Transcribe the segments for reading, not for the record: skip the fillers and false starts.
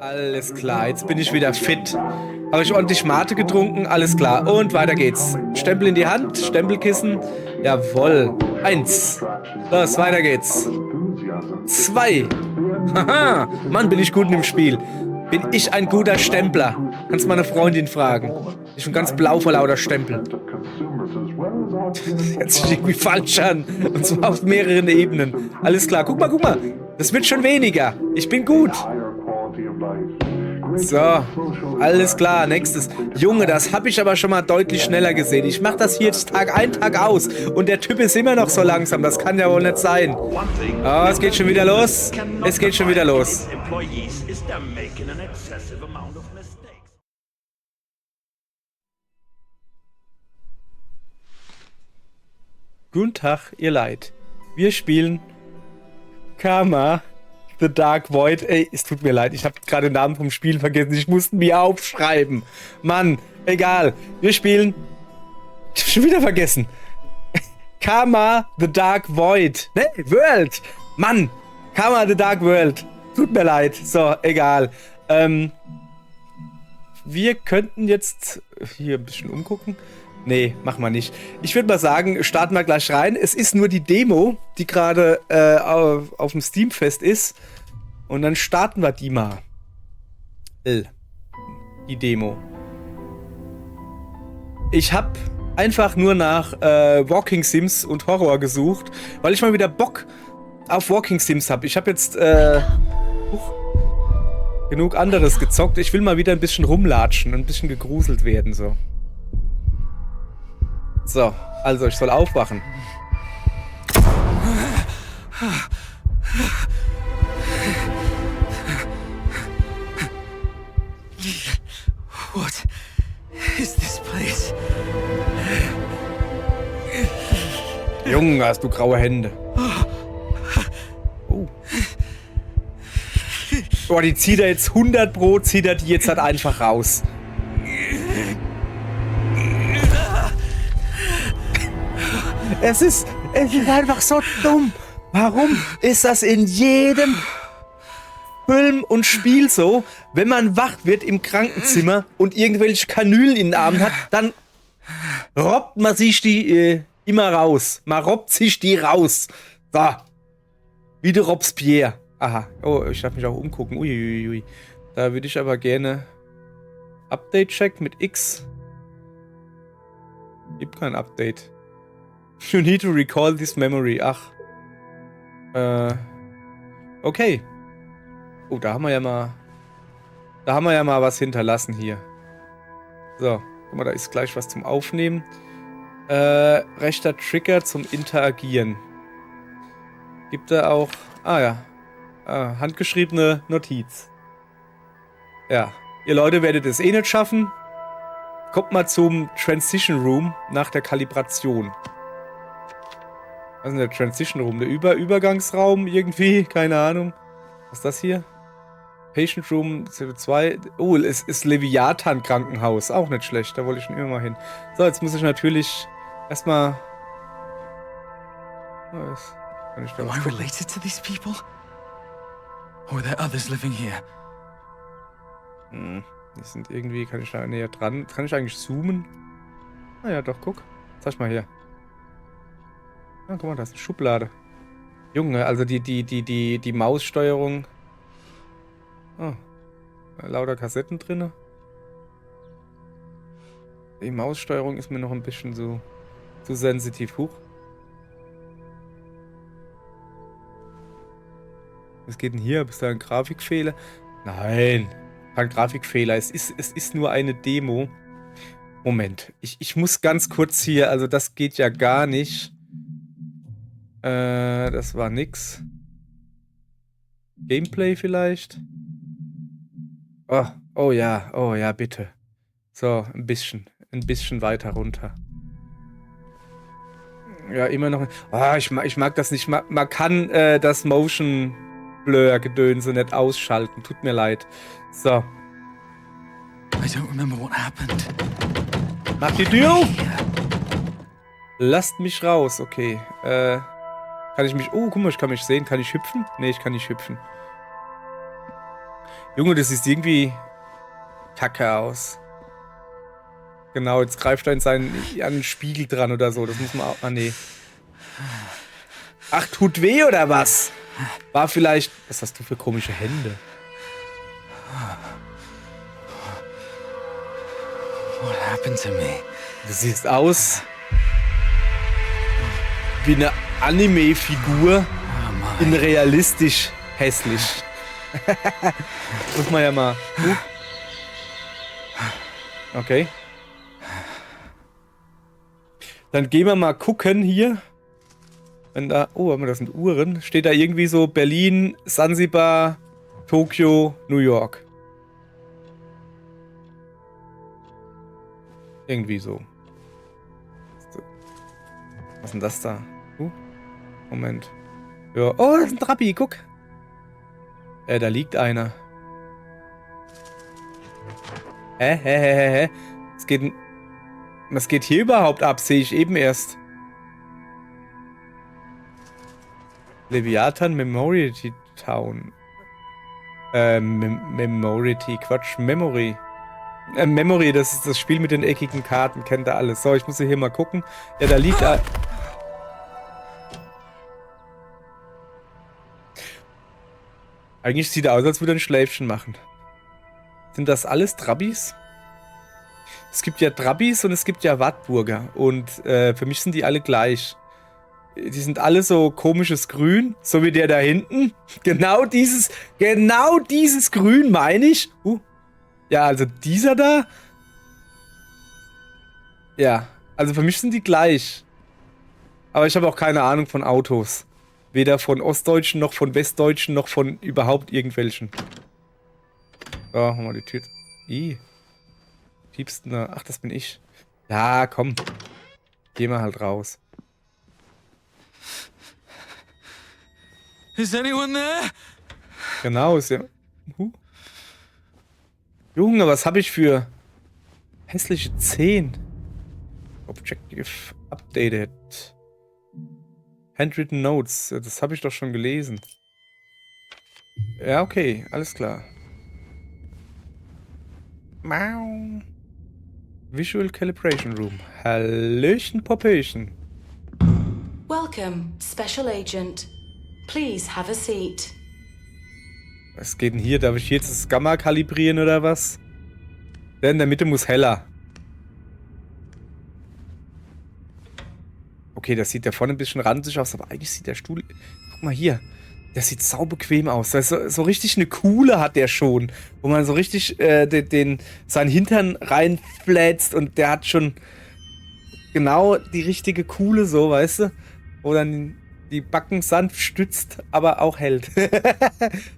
Alles klar, jetzt bin ich wieder fit. Habe ich ordentlich Mate getrunken? Alles klar. Und weiter geht's. Stempel in die Hand, Stempelkissen. Jawohl. 1. Los, weiter geht's. 2. Haha, Mann, bin ich gut in dem Spiel. Bin ich ein guter Stempler? Kannst meine Freundin fragen. Ich bin schon ganz blau vor lauter Stempel. Das hört sich irgendwie falsch an. Und zwar auf mehreren Ebenen. Alles klar, guck mal. Das wird schon weniger. Ich bin gut. So, alles klar, nächstes. Junge, das habe ich aber schon mal deutlich schneller gesehen. Ich mache das hier jetzt Tag ein, Tag aus. Und der Typ ist immer noch so langsam. Das kann ja wohl nicht sein. Oh, es geht schon wieder los. Es geht schon wieder los. Guten Tag, ihr Leid. Wir spielen Karma The Dark Void. Ey, es tut mir leid, ich habe gerade den Namen vom Spiel vergessen. Ich musste mir aufschreiben. Mann, egal. Wir spielen... Ich hab schon wieder vergessen. Karma The Dark Void. Ne, World. Mann, Karma The Dark World. Tut mir leid. So, egal. Wir könnten jetzt hier ein bisschen umgucken. Nee, machen wir nicht. Ich würde mal sagen, starten wir gleich rein. Es ist nur die Demo, die gerade auf dem Steamfest ist. Und dann starten wir die mal. Die Demo. Ich habe einfach nur nach Walking Sims und Horror gesucht, weil ich mal wieder Bock auf Walking Sims habe. Ich habe jetzt genug anderes gezockt. Ich will mal wieder ein bisschen rumlatschen und ein bisschen gegruselt werden, so. So, also ich soll aufwachen. What is this place? Junge, hast du graue Hände. Oh. Boah, die zieht er jetzt 100 Pro, zieht er die jetzt halt einfach raus. Es ist einfach so dumm. Warum ist das in jedem Film und Spiel so? Wenn man wach wird im Krankenzimmer und irgendwelche Kanülen in den Armen hat, dann robbt man sich die immer raus. Man robbt sich die raus. So. Wie der Robespierre. Aha. Oh, ich darf mich auch umgucken. Uiuiui. Da würde ich aber gerne Update-Check mit X. Gibt kein Update. You need to recall this memory. Ach. Okay. Oh, da haben wir ja mal... Da haben wir ja mal was hinterlassen hier. So. Guck mal, da ist gleich was zum Aufnehmen. Rechter Trigger zum Interagieren. Gibt da auch... Ah ja. Handgeschriebene Notiz. Ja. Ihr Leute werdet es eh nicht schaffen. Kommt mal zum Transition Room nach der Kalibration. Was ist denn der Transition Room? Der Übergangsraum irgendwie? Keine Ahnung. Was ist das hier? Patient Room CO2. Oh, es ist Leviathan Krankenhaus. Auch nicht schlecht. Da wollte ich schon immer mal hin. So, jetzt muss ich natürlich erstmal... Was? Kann ich da Am I related to these people? Or are there others living here? Die sind irgendwie... Kann ich da näher dran... Kann ich eigentlich zoomen? Naja, doch, guck. Zeig mal hier. Ah, guck mal, da ist eine Schublade. Junge, also die Maussteuerung. Oh, lauter Kassetten drin. Die Maussteuerung ist mir noch ein bisschen zu sensitiv. Huch. Was geht denn hier? Bist du ein Grafikfehler? Nein, kein Grafikfehler. Es ist nur eine Demo. Moment, ich muss ganz kurz hier, also das geht ja gar nicht. Das war nix. Gameplay vielleicht? Oh ja, bitte. So, ein bisschen weiter runter. Ja, immer noch. Ich mag das nicht. Man kann das Motion Blur Gedönse nicht ausschalten. Tut mir leid. So. I don't remember what happened. Mach die Tür auf! Lasst mich raus, okay. Kann ich mich... Oh, guck mal, ich kann mich sehen. Kann ich hüpfen? Nee, ich kann nicht hüpfen. Junge, das sieht irgendwie kacke aus. Genau, jetzt greift er an den Spiegel dran oder so. Das muss man auch... Ah, nee. Ach, tut weh oder was? War vielleicht... Was hast du für komische Hände? What happened to me? Du siehst aus wie eine Anime-Figur in realistisch hässlich. Muss man ja mal... Okay. Dann gehen wir mal gucken hier. Wenn da... Oh, das sind Uhren. Steht da irgendwie so Berlin, Sansibar, Tokio, New York. Irgendwie so. Was ist denn das da? Moment. Ja. Oh, das ist ein Trabi, guck. Da liegt einer. Hä? Was geht hier überhaupt ab? Sehe ich eben erst. Leviathan Memority Town. Memority, Quatsch, Memory. Memory, das ist das Spiel mit den eckigen Karten, kennt ihr alles. So, ich muss hier mal gucken. Ja, da liegt... Eigentlich sieht er aus, als würde er ein Schläfchen machen. Sind das alles Trabbis? Es gibt ja Trabbis und es gibt ja Wartburger. Und für mich sind die alle gleich. Die sind alle so komisches Grün, so wie der da hinten. Genau dieses Grün meine ich. Ja, also dieser da. Ja, also für mich sind die gleich. Aber ich habe auch keine Ahnung von Autos. Weder von Ostdeutschen, noch von Westdeutschen, noch von überhaupt irgendwelchen. So, machen wir die Tür. Piepst da. Ach, das bin ich. Ja, komm. Geh mal halt raus. Is anyone there? Genau, ist ja... Junge, was habe ich für hässliche Zehen? Objective updated. Handwritten Notes. Das habe ich doch schon gelesen. Ja, okay. Alles klar. Mau. Visual Calibration Room. Hallöchen, Popöchen. Welcome, Special Agent. Please have a seat. Was geht denn hier? Darf ich jetzt das Gamma kalibrieren oder was? Der in der Mitte muss heller. Okay, das sieht da vorne ein bisschen ranzig aus, aber eigentlich sieht der Stuhl... Guck mal hier. Der sieht saubequem aus. Das ist so richtig eine Kuhle hat der schon. Wo man so richtig seinen Hintern reinflätzt und der hat schon genau die richtige Kuhle so, weißt du? Wo dann die Backen sanft stützt, aber auch hält.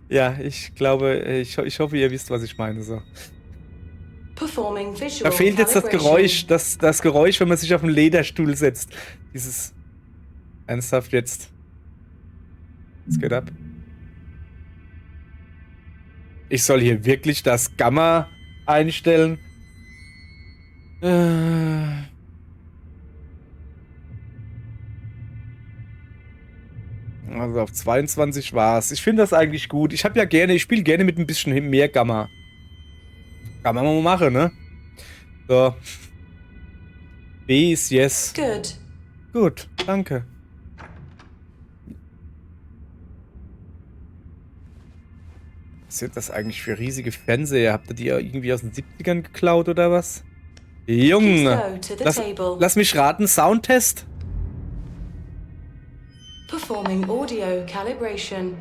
Ja, ich glaube, ich hoffe, ihr wisst, was ich meine. So. Da fehlt jetzt das Geräusch, das Geräusch, wenn man sich auf einen Lederstuhl setzt. Dieses... Ernsthaft jetzt. Was geht ab? Ich soll hier wirklich das Gamma einstellen? Also auf 22 war's. Ich finde das eigentlich gut. Ich spiele gerne mit ein bisschen mehr Gamma. Kann man mal machen, ne? So. B ist yes. Good. Gut, danke. Was sind das eigentlich für riesige Fernseher? Habt ihr die irgendwie aus den 70ern geklaut oder was? Junge! Lass mich raten, Soundtest? Performing audio calibration.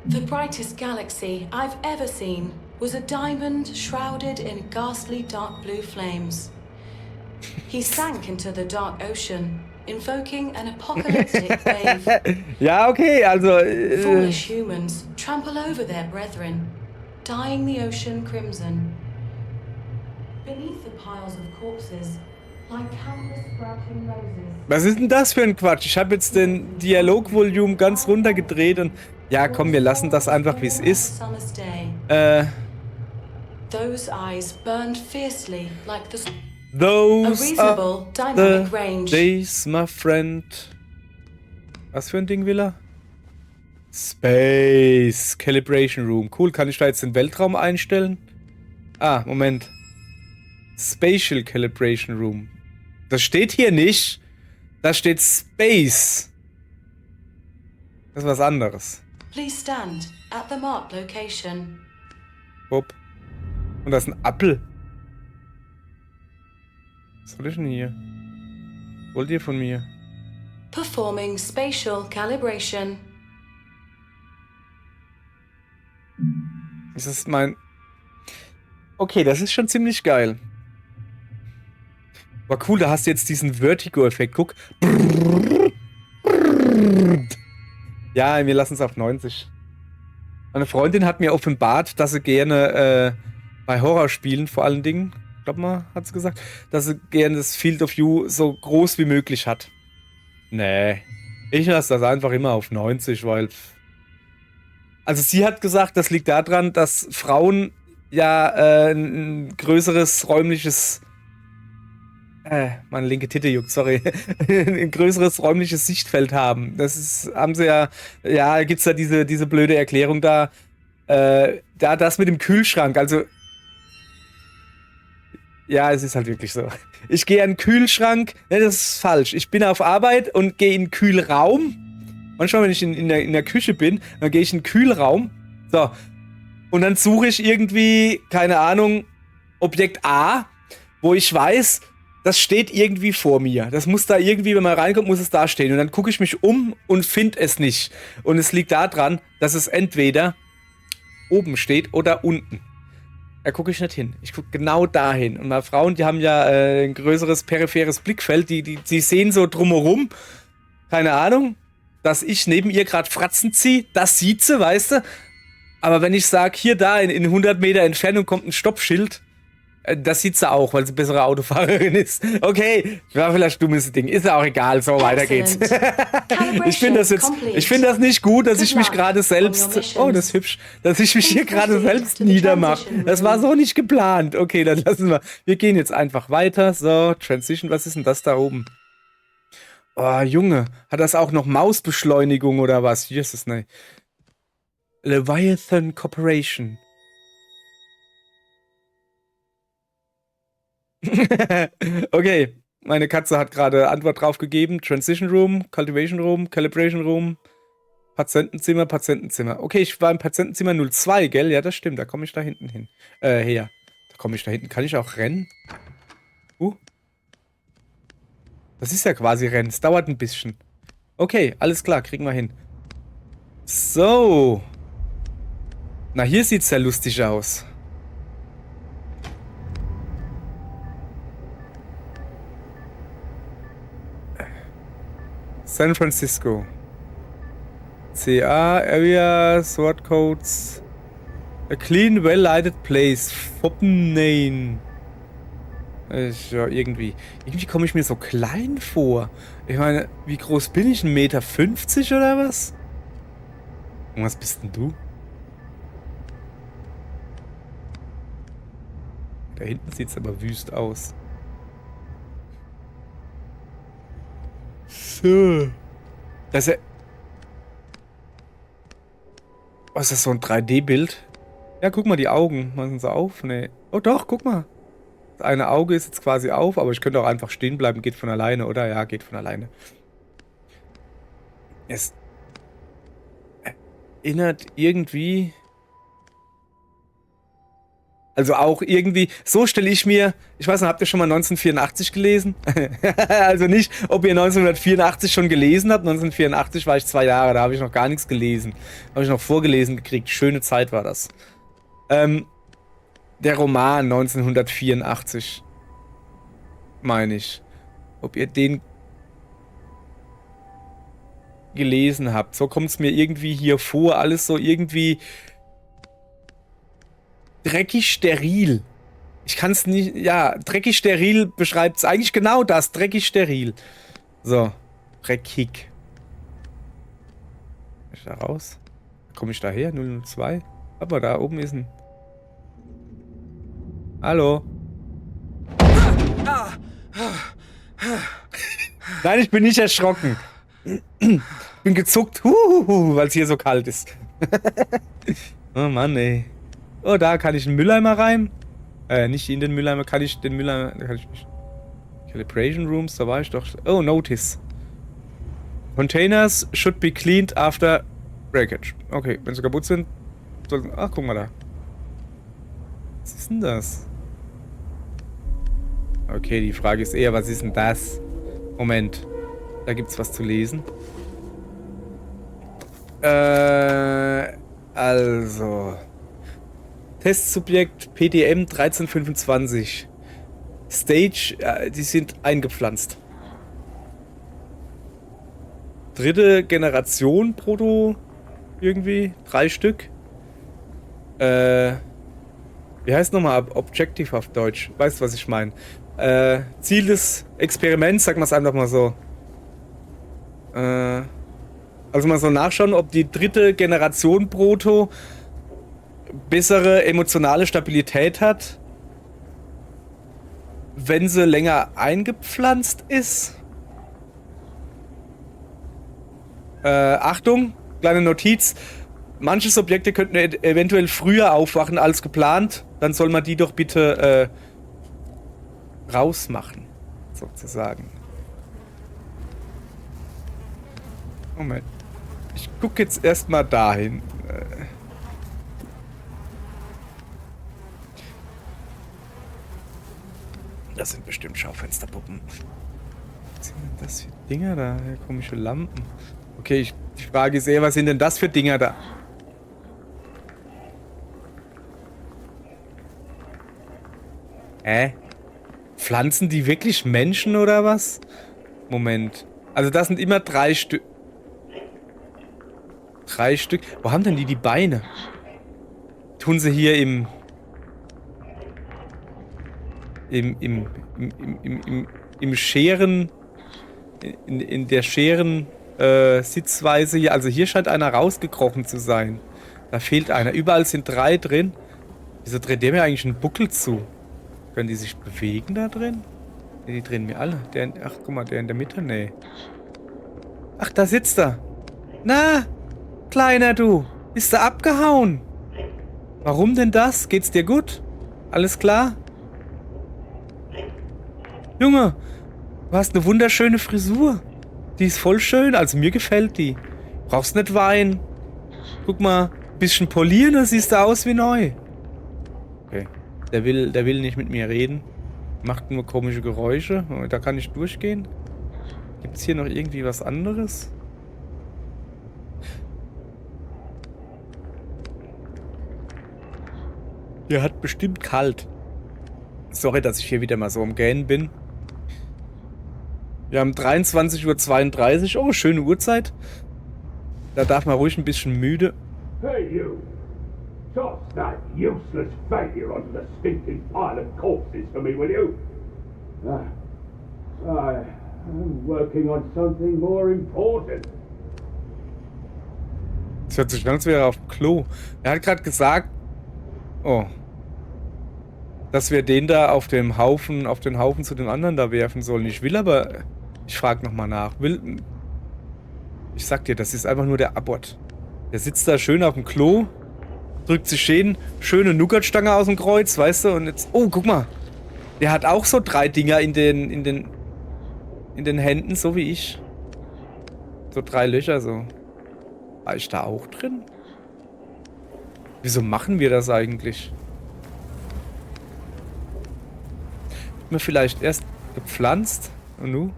The brightest galaxy I've ever seen was a diamond shrouded in ghastly dark blue flames. He sank into the dark ocean, invoking an apocalyptic wave. Ja, okay, also... Foolish humans trample over their brethren, dyeing the ocean crimson. Beneath the piles of corpses, like countless sprouting roses. Was ist denn das für ein Quatsch? Ich habe jetzt den Dialogvolumen ganz runtergedreht und... Ja, komm, wir lassen das einfach, wie es ist. Those eyes burned fiercely like the... Those are the days, my friend. Was für ein Ding will er? Space Calibration Room. Cool, kann ich da jetzt den Weltraum einstellen? Ah, Moment. Spatial Calibration Room. Das steht hier nicht. Da steht Space. Das ist was anderes. Please stand at the marked location. Hopp. Und da ist ein Apfel. Was soll ich denn hier? Was wollt ihr von mir? Performing spatial calibration. Das ist mein... Okay, das ist schon ziemlich geil. War cool, da hast du jetzt diesen Vertigo-Effekt. Guck. Ja, wir lassen es auf 90. Meine Freundin hat mir offenbart, dass sie gerne bei Horrorspielen vor allen Dingen, glaub mal, hat sie gesagt, dass sie gerne das Field of View so groß wie möglich hat. Nee. Ich lasse das einfach immer auf 90, weil... Also sie hat gesagt, das liegt daran, dass Frauen ja ein größeres räumliches... meine linke Titte juckt, sorry. Ein größeres räumliches Sichtfeld haben. Das ist, haben sie ja... Ja, gibt's da diese blöde Erklärung da. Da das mit dem Kühlschrank, also... Ja, es ist halt wirklich so. Ich gehe an den Kühlschrank, ne, das ist falsch. Ich bin auf Arbeit und gehe in den Kühlraum. Manchmal, wenn ich in der Küche bin, dann gehe ich in den Kühlraum. So. Und dann suche ich irgendwie, keine Ahnung, Objekt A, wo ich weiß, das steht irgendwie vor mir. Das muss da irgendwie, wenn man reinkommt, muss es da stehen. Und dann gucke ich mich um und finde es nicht. Und es liegt daran, dass es entweder oben steht oder unten. Da gucke ich nicht hin. Ich gucke genau dahin. Und meine Frauen, die haben ja ein größeres peripheres Blickfeld. Die sehen so drumherum, keine Ahnung, dass ich neben ihr gerade Fratzen ziehe. Das sieht sie, weißt du. Aber wenn ich sage, hier, da, in 100 Meter Entfernung kommt ein Stoppschild, das sieht sie auch, weil sie bessere Autofahrerin ist. Okay, war vielleicht ein dummes Ding. Ist ja auch egal, so weiter geht's. Ich finde das nicht gut, dass ich mich gerade selbst... Oh, das ist hübsch. Dass ich mich hier gerade selbst niedermache. Das war so nicht geplant. Okay, dann lassen wir. Wir gehen jetzt einfach weiter. So, Transition, was ist denn das da oben? Oh, Junge. Hat das auch noch Mausbeschleunigung oder was? Jesus, nein. Leviathan Corporation. Okay, meine Katze hat gerade Antwort drauf gegeben. Transition Room, Cultivation Room, Calibration Room, Patientenzimmer, Patientenzimmer. Okay, ich war im Patientenzimmer 02, gell? Ja, das stimmt, da komme ich da hinten hin. Her. Da komme ich da hinten. Kann ich auch rennen? Das ist ja quasi Rennen. Es dauert ein bisschen. Okay, alles klar, kriegen wir hin. So. Na, hier sieht's ja lustig aus. San Francisco. CA, Area, Sword Codes. A clean, well-lighted place. Foppenane. Ja, irgendwie. Irgendwie komme ich mir so klein vor. Ich meine, wie groß bin ich? 1,50 Meter oder was? Und was bist denn du? Da hinten sieht's aber wüst aus. So. Das ist ja... Was ist das, so ein 3D-Bild? Ja, guck mal, die Augen. Machen sie auf? Nee. Oh doch, guck mal. Das eine Auge ist jetzt quasi auf, aber ich könnte auch einfach stehen bleiben. Geht von alleine, oder? Ja, geht von alleine. Es erinnert irgendwie... Also auch irgendwie, so stelle ich mir, ich weiß nicht, habt ihr schon mal 1984 gelesen? Also nicht, ob ihr 1984 schon gelesen habt. 1984 war ich 2 Jahre, da habe ich noch gar nichts gelesen. Habe ich noch vorgelesen gekriegt. Schöne Zeit war das. Der Roman 1984, meine ich. Ob ihr den gelesen habt. So kommt es mir irgendwie hier vor. Alles so irgendwie... dreckig steril. Ich kann es nicht... Ja, dreckig steril beschreibt es eigentlich genau das. Dreckig steril. So. Dreckig. Komm ich da raus? Komme ich da her? 002? Aber da oben ist ein... Hallo? Nein, ich bin nicht erschrocken. Bin gezuckt, weil es hier so kalt ist. Oh Mann, ey. Oh, da kann ich einen Mülleimer rein. Nicht in den Mülleimer, kann ich den Mülleimer... Kann ich nicht. Calibration Rooms, da war ich doch... Oh, Notice. Containers should be cleaned after breakage. Okay, wenn sie kaputt sind, sollten... Ach, guck mal da. Was ist denn das? Okay, die Frage ist eher, was ist denn das? Moment. Da gibt's was zu lesen. Also. Testsubjekt PDM 1325. Stage, die sind eingepflanzt. 3. Generation Proto. Irgendwie. 3 Stück. Wie heißt nochmal Objective auf Deutsch? Weißt du, was ich meine? Ziel des Experiments, sagen wir es einfach mal so. Also mal so nachschauen, ob die 3. Generation Proto bessere emotionale Stabilität hat, wenn sie länger eingepflanzt ist. Achtung, kleine Notiz. Manche Subjekte könnten eventuell früher aufwachen als geplant. Dann soll man die doch bitte rausmachen, sozusagen. Moment. Ich gucke jetzt erstmal dahin. Das sind bestimmt Schaufensterpuppen. Was sind denn das für Dinger da? Komische Lampen. Okay, die Frage ist eher, was sind denn das für Dinger da? Pflanzen die wirklich Menschen oder was? Moment. Also das sind immer 3 Stück. 3 Stück. Wo haben denn die Beine? Tun sie hier im Scheren, in der Scheren Sitzweise hier. Also hier scheint einer rausgekrochen zu sein. Da fehlt einer. Überall sind 3 drin. Wieso dreht der mir eigentlich einen Buckel zu? Können die sich bewegen da drin? Ne, die drehen mir alle. Ach, guck mal, der in der Mitte? Nee. Ach, da sitzt er. Na, Kleiner, du. Bist du abgehauen? Warum denn das? Geht's dir gut? Alles klar? Junge, du hast eine wunderschöne Frisur. Die ist voll schön, also mir gefällt die. Brauchst nicht weinen. Guck mal, bisschen polieren, dann siehst du aus wie neu. Okay, der will nicht mit mir reden. Macht nur komische Geräusche. Da kann ich durchgehen. Gibt's hier noch irgendwie was anderes? Hier hat bestimmt kalt. Sorry, dass ich hier wieder mal so am Gähnen bin. Wir haben 23:32 Uhr. Oh, schöne Uhrzeit. Da darf man ruhig ein bisschen müde. Hey, you! Toss that useless failure onto the stinking pile of corpses for me, will you? I'm working on something more important. Das hört sich an, als wäre er auf dem Klo. Er hat gerade gesagt, dass wir den da auf den Haufen zu den anderen da werfen sollen. Ich will aber, ich frage nochmal nach. Ich sag dir, das ist einfach nur der Abbott. Der sitzt da schön auf dem Klo, drückt sich schöne Nougatstange aus dem Kreuz, weißt du, und jetzt, oh, guck mal. Der hat auch so 3 Dinger in den Händen, so wie ich. So 3 Löcher, so. War ich da auch drin? Wieso machen wir das eigentlich? Hat man vielleicht erst gepflanzt und nu?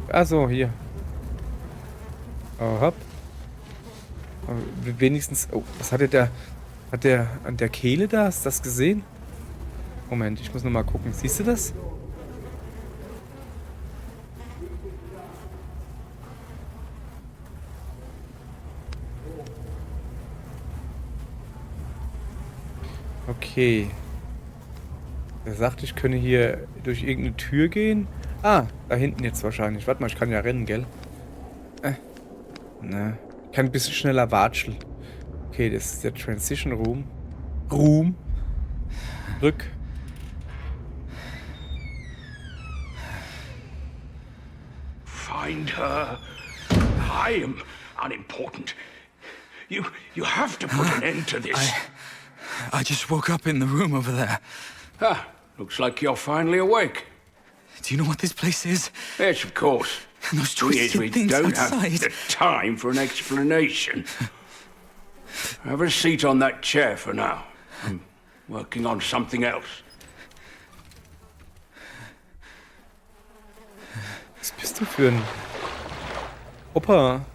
Also hier. Oh, hopp. Wenigstens. Oh, was hatte der? Hat der an der Kehle da? Hast du das gesehen? Moment, ich muss noch mal gucken. Siehst du das? Okay. Er sagt, ich könne hier durch irgendeine Tür gehen. Ah, da hinten jetzt wahrscheinlich. Warte mal, ich kann ja rennen, gell? Ne. Ich kann ein bisschen schneller watscheln. Okay, das ist der Transition Room. Zurück. Find her. I am unimportant. You have to put an end to this. I just woke up in the room over there. Ah, looks like you're finally awake. Do you know what this place is? Yes, of course. And those Thing is, twisted we things don't outside. have the time for an explanation. Have a seat on that chair for now. I'm working on something else. Was bist du für ein Opa?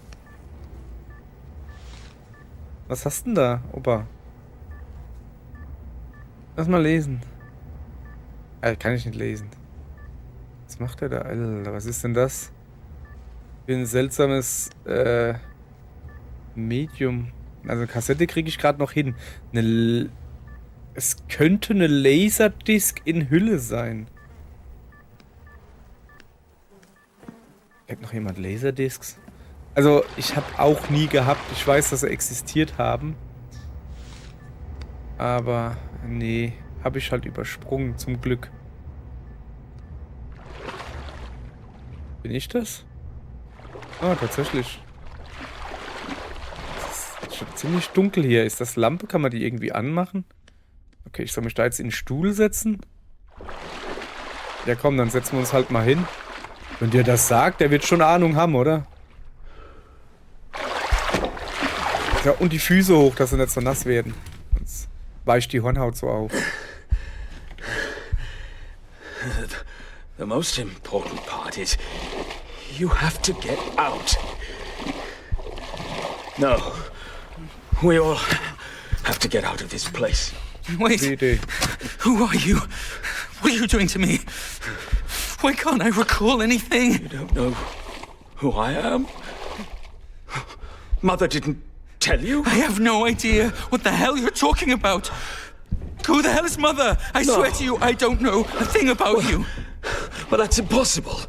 Was hast denn da, Opa? Lass mal lesen. Kann ich nicht lesen. Was macht er da? Alter, was ist denn das? Für ein seltsames Medium. Also eine Kassette kriege ich gerade noch hin. Es könnte eine Laserdisc in Hülle sein. Kennt noch jemand Laserdiscs? Also ich habe auch nie gehabt. Ich weiß, dass sie existiert haben. Aber nee, habe ich halt übersprungen, zum Glück. Bin ich das? Ah, tatsächlich. Es ist schon ziemlich dunkel hier. Ist das Lampe? Kann man die irgendwie anmachen? Okay, ich soll mich da jetzt in den Stuhl setzen. Ja komm, dann setzen wir uns halt mal hin. Wenn dir das sagt, der wird schon Ahnung haben, oder? Ja, und die Füße hoch, dass sie nicht so nass werden. Sonst weicht die Hornhaut so auf. The most important part is you have to get out. No. We all have to get out of this place. Wait. Who are you? What are you doing to me? Why can't I recall anything? You don't know who I am? Mother didn't tell you? I have no idea what the hell you're talking about. Who the hell is Mother? I swear to you, I don't know a thing about you. But that's impossible.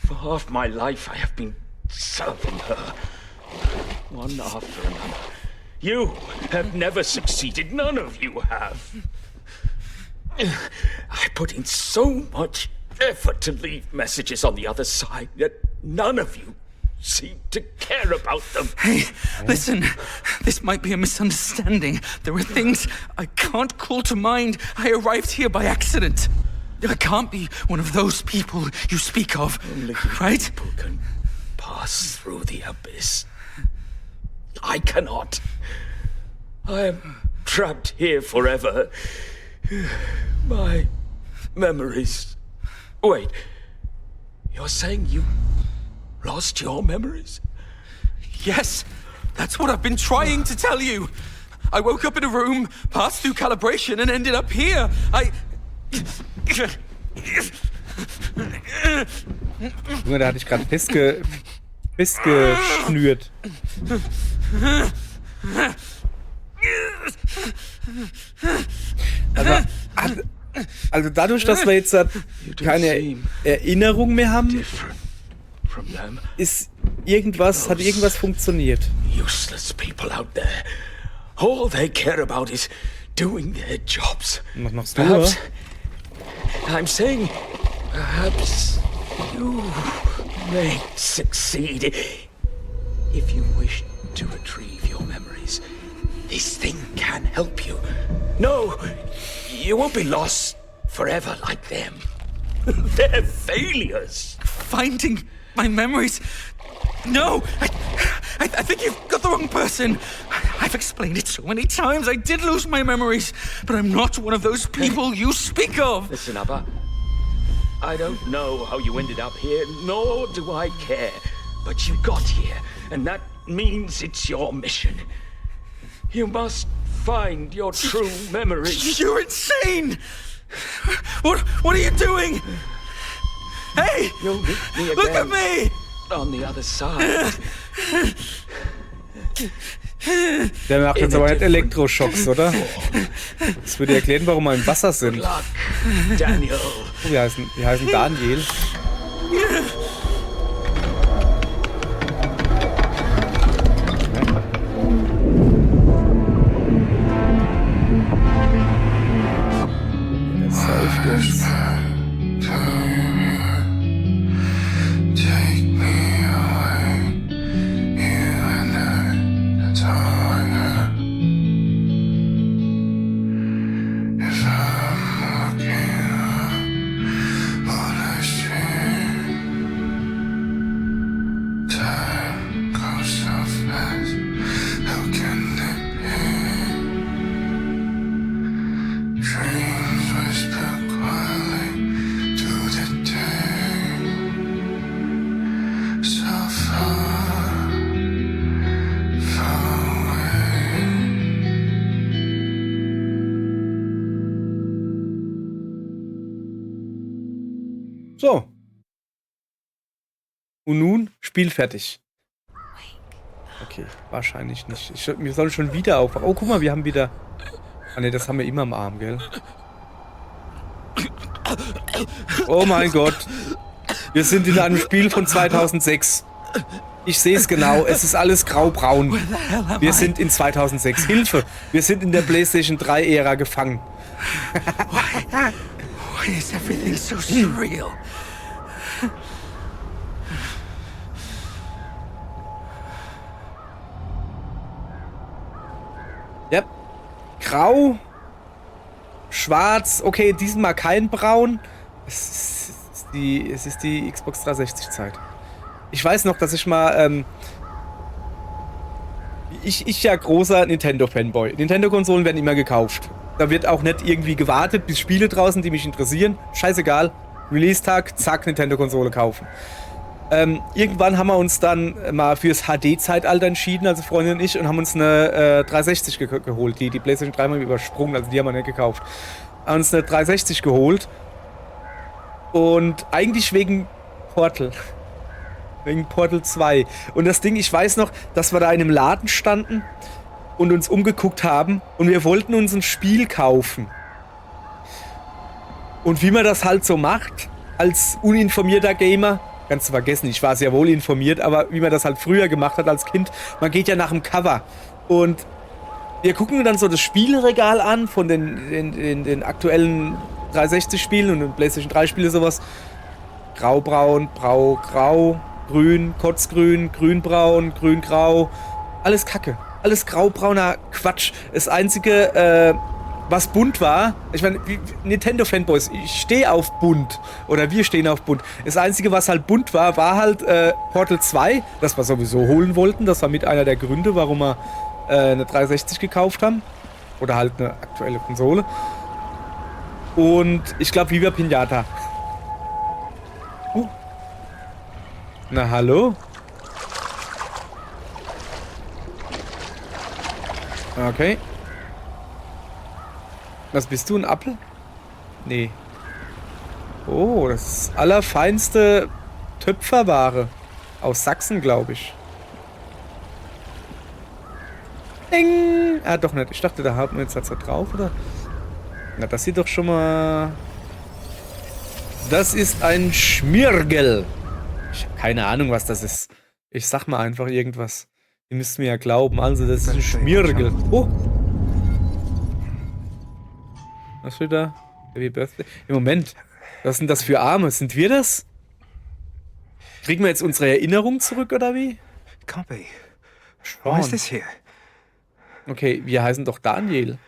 For half my life, I have been serving her. One after another. You have never succeeded. None of you have. I put in so much effort to leave messages on the other side, yet none of you seem to care about them. Hey, listen. This might be a misunderstanding. There are things I can't call to mind. I arrived here by accident. I can't be one of those people you speak of, only right? People can pass through the abyss. I cannot. I am trapped here forever. My memories... Wait. You're saying you lost your memories? Yes. That's what I've been trying to tell you. I woke up in a room, passed through calibration, and ended up here. Junge, da hatte ich gerade festgeschnürt. Also dadurch, dass wir jetzt keine Erinnerung mehr haben, hat irgendwas funktioniert. Useless people out there. All they care about is doing their jobs. Was machst du? Perhaps, I'm saying, perhaps you may succeed if you wish to retrieve your memories. This thing can help you. No, you won't be lost forever like them. They're failures. Finding my memories? No, I think you've got the wrong person. I've explained it so many times. I did lose my memories, but I'm not one of those people you speak of. Listen, Abba. I don't know how you ended up here, nor do I care. But you got here, and that means it's your mission. You must find your true memories. You're insane! What are you doing? Hey! You'll meet me again. Look at me! On the other side. Der macht jetzt aber nicht Elektroschocks, oder? Das würde erklären, warum wir im Wasser sind. Daniel. Oh, wir heißen Daniel. uns. So. Und nun, Spiel fertig. Okay, wahrscheinlich nicht. Wir sollen schon wieder aufwachen. Oh, guck mal, wir haben wieder... Ah ne, das haben wir immer am Arm, gell? Oh mein Gott. Wir sind in einem Spiel von 2006. Ich sehe es genau. Es ist alles graubraun. Wir sind in 2006. Hilfe! Wir sind in der PlayStation 3-Ära gefangen. Why is everything so surreal? Ja. Grau. Schwarz. Okay, diesmal kein Braun. Es ist die Xbox 360-Zeit. Ich weiß noch, dass ich mal, ich ja großer Nintendo-Fanboy. Nintendo-Konsolen werden immer gekauft. Da wird auch nicht irgendwie gewartet, bis Spiele draußen, die mich interessieren. Scheißegal. Release-Tag, zack, Nintendo-Konsole kaufen. Irgendwann haben wir uns dann mal fürs HD-Zeitalter entschieden, also Freundin und ich, und haben uns eine 360 geholt. Die PlayStation 3 haben wir übersprungen, also die haben wir nicht gekauft. Haben uns eine 360 geholt. Und eigentlich wegen Portal. Wegen Portal 2. Und das Ding, ich weiß noch, dass wir da in einem Laden standen und uns umgeguckt haben und wir wollten uns ein Spiel kaufen. Und wie man das halt so macht, als uninformierter Gamer, kannst du vergessen, ich war sehr wohl informiert, aber wie man das halt früher gemacht hat als Kind, man geht ja nach dem Cover. Und wir gucken dann so das Spielregal an von den aktuellen 360-Spielen und den PlayStation 3-Spiele sowas. Graubraun, grau, grün, kotzgrün, grünbraun, grüngrau. Alles Kacke. Alles graubrauner Quatsch. Das einzige, was bunt war, ich meine, Nintendo-Fanboys, ich stehe auf bunt. Oder wir stehen auf bunt. Das einzige, was halt bunt war, war halt Portal 2, das wir sowieso holen wollten. Das war mit einer der Gründe, warum wir eine 360 gekauft haben. Oder halt eine aktuelle Konsole. Und ich glaube, Viva Pinata. Na, hallo? Okay. Was bist du, ein Apfel? Nee. Oh, das ist allerfeinste Töpferware. Aus Sachsen, glaube ich. Ding! Ah, doch nicht. Ich dachte, da haben wir jetzt da drauf, oder? Na, das sieht doch schon mal... Das ist ein Schmirgel. Ich habe keine Ahnung, was das ist. Ich sag mal einfach irgendwas. Ihr müsst mir ja glauben. Also, das ist ein Schmirgel. Oh! Was steht da? Happy Birthday. Im Moment. Was sind das für Arme? Sind wir das? Kriegen wir jetzt unsere Erinnerung zurück, oder wie? Can't be. Why is this here? Okay, wir heißen doch Daniel.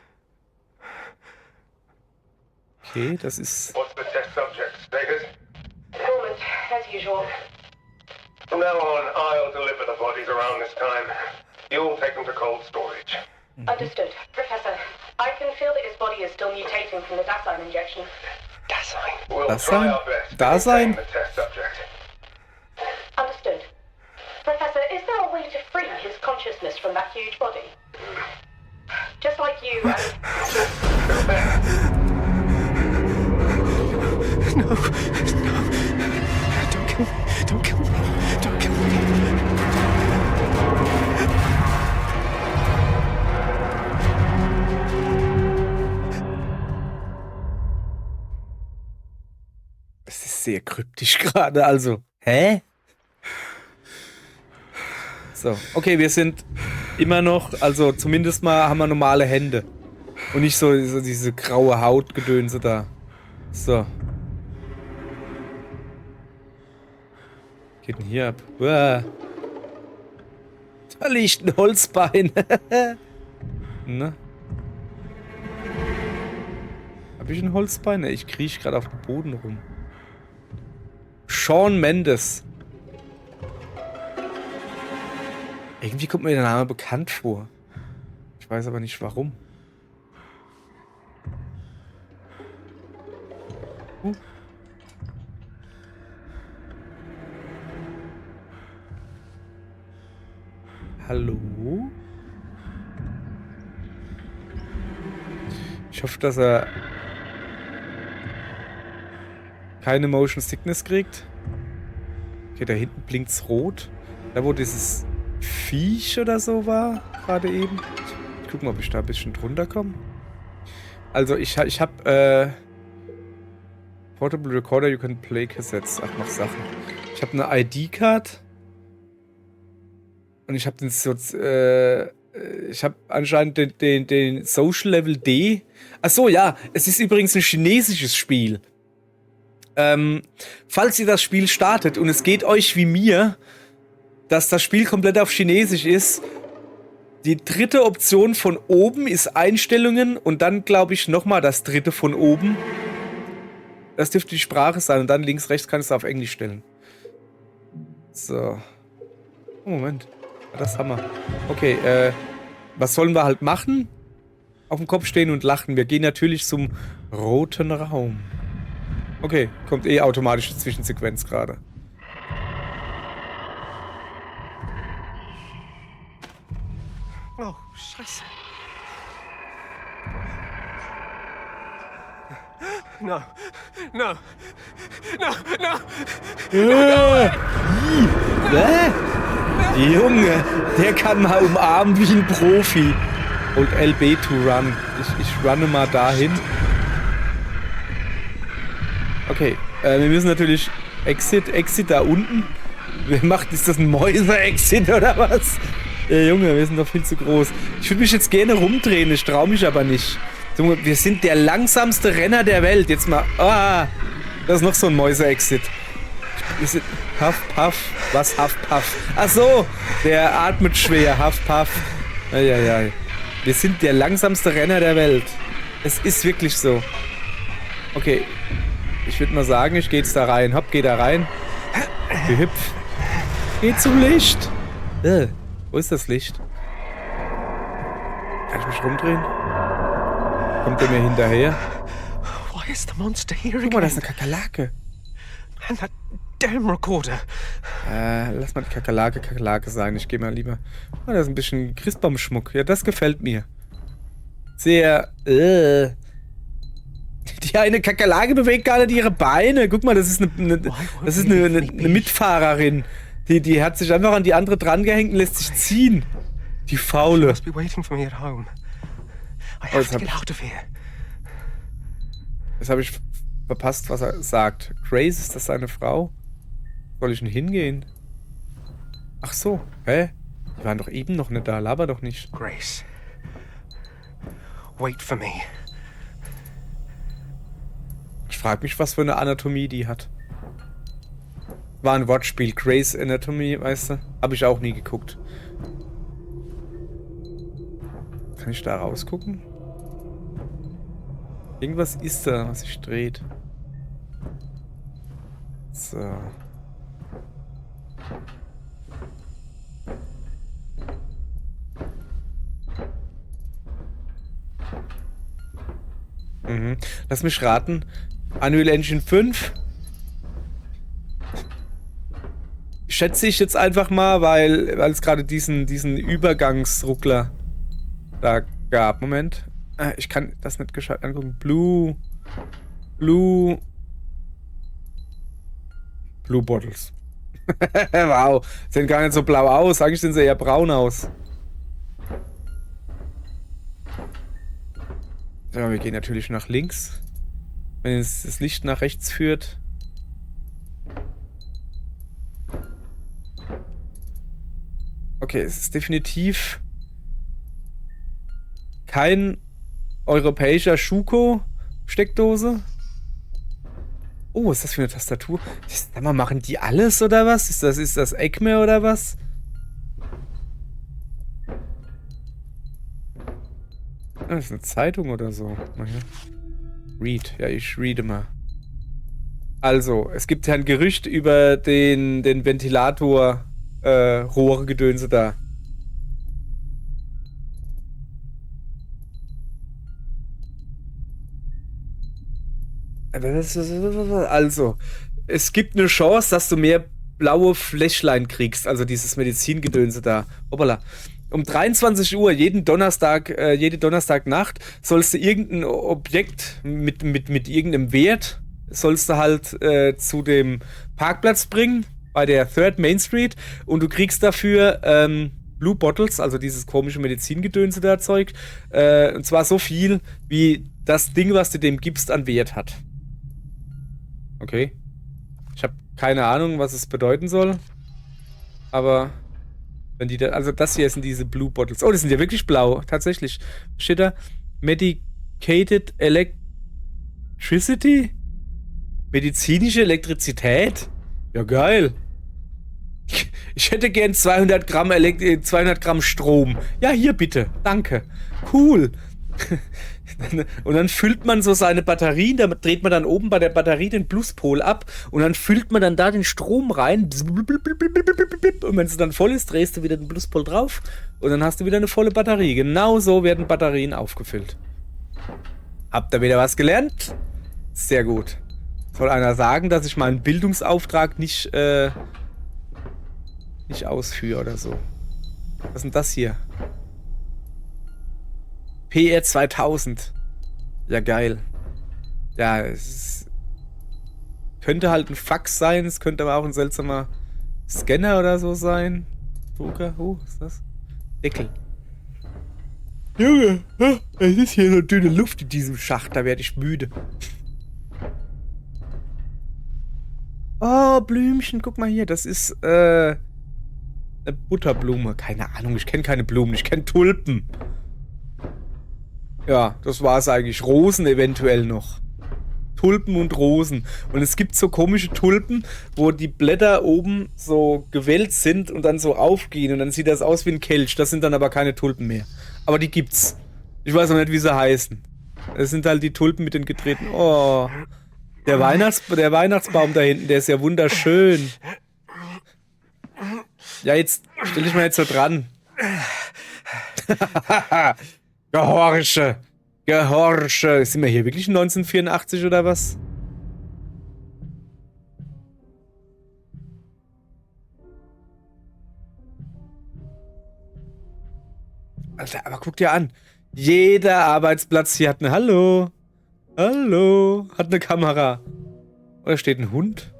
Okay, das ist... What's the test subject status? Dormant, as usual. From now on, I'll deliver the bodies around this time. You'll take them to cold storage. Understood. Professor, I can feel that his body is still mutating from the Dasein injection. Dasein? We'll Dasein? try our best to Dasein? contain the test subject. Understood. Professor, is there a way to free his consciousness from that huge body? Just like you and... No. Don't kill me. Don't kill me. Don't kill me. Das ist sehr kryptisch gerade, also. Hä? So, okay, wir sind immer noch, also zumindest mal haben wir normale Hände. Und nicht so diese graue Hautgedönse da. So. Geht denn hier ab? Uah. Da liegt ein Holzbein. Ne? Hab ich ein Holzbein? Ne, ich kriech gerade auf dem Boden rum. Shawn Mendes. Irgendwie kommt mir der Name bekannt vor. Ich weiß aber nicht warum. Hallo? Ich hoffe, dass er keine Motion Sickness kriegt. Okay, da hinten blinkt's rot. Da, wo dieses Viech oder so war, gerade eben. Ich gucke mal, ob ich da ein bisschen drunter komme. Also, ich habe Portable Recorder, you can play Cassettes. Ach, mach Sachen. Ich habe eine ID-Card. Und ich habe ich habe anscheinend den Social Level D. Achso, ja, es ist übrigens ein chinesisches Spiel. Falls ihr das Spiel startet und es geht euch wie mir, dass das Spiel komplett auf Chinesisch ist, die dritte Option von oben ist Einstellungen und dann, glaube ich, nochmal das dritte von oben. Das dürfte die Sprache sein und dann links, rechts kannst du auf Englisch stellen. So. Oh, Moment. Das haben wir. Okay, was sollen wir halt machen? Auf dem Kopf stehen und lachen. Wir gehen natürlich zum roten Raum. Okay, kommt eh automatisch eine Zwischensequenz gerade. Oh, Scheiße. No. No. No, no. Junge, der kann mal umarmen wie ein Profi. Und LB to run. Ich runne mal dahin. Okay, wir müssen natürlich Exit da unten. Wer macht, ist das ein Mäuse-Exit oder was? Junge, wir sind doch viel zu groß. Ich würde mich jetzt gerne rumdrehen, ich traue mich aber nicht. Junge, wir sind der langsamste Renner der Welt. Jetzt mal, das ist noch so ein Mäuse-Exit. Wir sind Huff Puff. Was Huff Puff? Ach so, der atmet schwer. Huff Puff. Eieiei. Wir sind der langsamste Renner der Welt. Es ist wirklich so. Okay. Ich würde mal sagen, ich gehe jetzt da rein. Hopp, geh da rein. Gehüpf. Geh zum Licht. Wo ist das Licht? Kann ich mich rumdrehen? Kommt der mir hinterher? Why is the monster here Guck mal, das again? ist eine Kakerlake. And that damn recorder. Lass mal die Kakerlake sein. Ich gehe mal lieber. Oh, da ist ein bisschen Christbaumschmuck. Ja, das gefällt mir. Sehr, Die eine Kakerlake bewegt gar nicht ihre Beine. Guck mal, das ist eine Mitfahrerin. Die hat sich einfach an die andere drangehängt und lässt sich ziehen. Die Faule. Must be waiting for me at home. I have to get out of here. Jetzt habe ich verpasst, was er sagt. Grace, ist das seine Frau? Soll ich denn hingehen? Ach so, hä? Die waren doch eben noch nicht da, laber doch nicht. Grace. Wait for me. Ich frage mich, was für eine Anatomie die hat. War ein Wortspiel. Grace Anatomy, weißt du? Habe ich auch nie geguckt. Kann ich da rausgucken? Irgendwas ist da, was sich dreht. So. Lass mich raten. Unreal Engine 5? Schätze ich jetzt einfach mal, weil es gerade diesen Übergangsruckler da gab. Moment. Ich kann das nicht gescheit angucken. Blue Bottles. Wow. Sehen gar nicht so blau aus. Eigentlich sehen sie eher braun aus. So, wir gehen natürlich nach links. Wenn jetzt das Licht nach rechts führt. Okay, es ist definitiv kein europäischer Schuko-Steckdose. Oh, was ist das für eine Tastatur? Sag mal, machen die alles oder was? Ist das Acme oder was? Das ist eine Zeitung oder so. Read. Ja, ich reade mal. Also, es gibt ja ein Gerücht über den Ventilator Rohre-Gedönse da. Also, es gibt eine Chance, dass du mehr blaue Fläschlein kriegst, also dieses Medizingedönse da. Hoppala. Um 23 Uhr jede Donnerstagnacht sollst du irgendein Objekt mit irgendeinem Wert sollst du halt zu dem Parkplatz bringen, bei der Third Main Street, und du kriegst dafür Blue Bottles, also dieses komische Medizingedönse da Zeug, und zwar so viel, wie das Ding, was du dem gibst, an Wert hat. Okay. Ich habe keine Ahnung, was es bedeuten soll. Aber wenn die da, also das hier sind diese Blue Bottles. Oh, die sind ja wirklich blau. Tatsächlich. Steht da Medicated Electricity? Medizinische Elektrizität? Ja, geil. Ich hätte gern 200 Gramm Strom. Ja, hier bitte. Danke. Cool. Und dann füllt man so seine Batterien, da dreht man dann oben bei der Batterie den Pluspol ab und dann füllt man dann da den Strom rein. Und wenn es dann voll ist, drehst du wieder den Pluspol drauf und dann hast du wieder eine volle Batterie. Genau so werden Batterien aufgefüllt. Habt ihr wieder was gelernt? Sehr gut. Soll einer sagen, dass ich meinen Bildungsauftrag nicht ausführe oder so? Was ist denn das hier? PR 2000. Ja, geil. Ja, es könnte halt ein Fax sein, es könnte aber auch ein seltsamer Scanner oder so sein. Drucker, was ist das? Deckel. Junge, es ist hier so dünne Luft in diesem Schacht, da werde ich müde. Oh, Blümchen, guck mal hier, das ist, eine Butterblume. Keine Ahnung, ich kenne keine Blumen, ich kenne Tulpen. Ja, das war es eigentlich. Rosen eventuell noch. Tulpen und Rosen. Und es gibt so komische Tulpen, wo die Blätter oben so gewellt sind und dann so aufgehen. Und dann sieht das aus wie ein Kelch. Das sind dann aber keine Tulpen mehr. Aber die gibt's. Ich weiß noch nicht, wie sie heißen. Das sind halt die Tulpen mit den gedrehten... Oh, der Weihnachtsbaum da hinten, der ist ja wunderschön. Ja, jetzt stell ich mal jetzt so dran. Gehorche! Gehorche! Sind wir hier wirklich 1984 oder was? Alter, aber guck dir an. Jeder Arbeitsplatz hier hat eine... Hallo! Hallo! Hat eine Kamera. Oder steht ein Hund?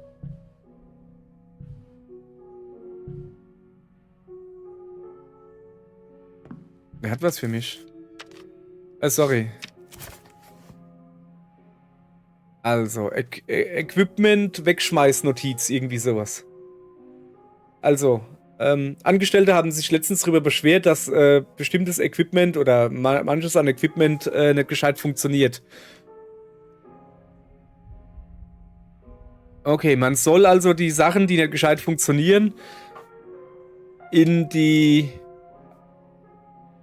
Wer hat was für mich? Sorry. Also, Equipment, Wegschmeißnotiz, irgendwie sowas. Also, Angestellte haben sich letztens darüber beschwert, dass bestimmtes Equipment oder manches an Equipment nicht gescheit funktioniert. Okay, man soll also die Sachen, die nicht gescheit funktionieren, in die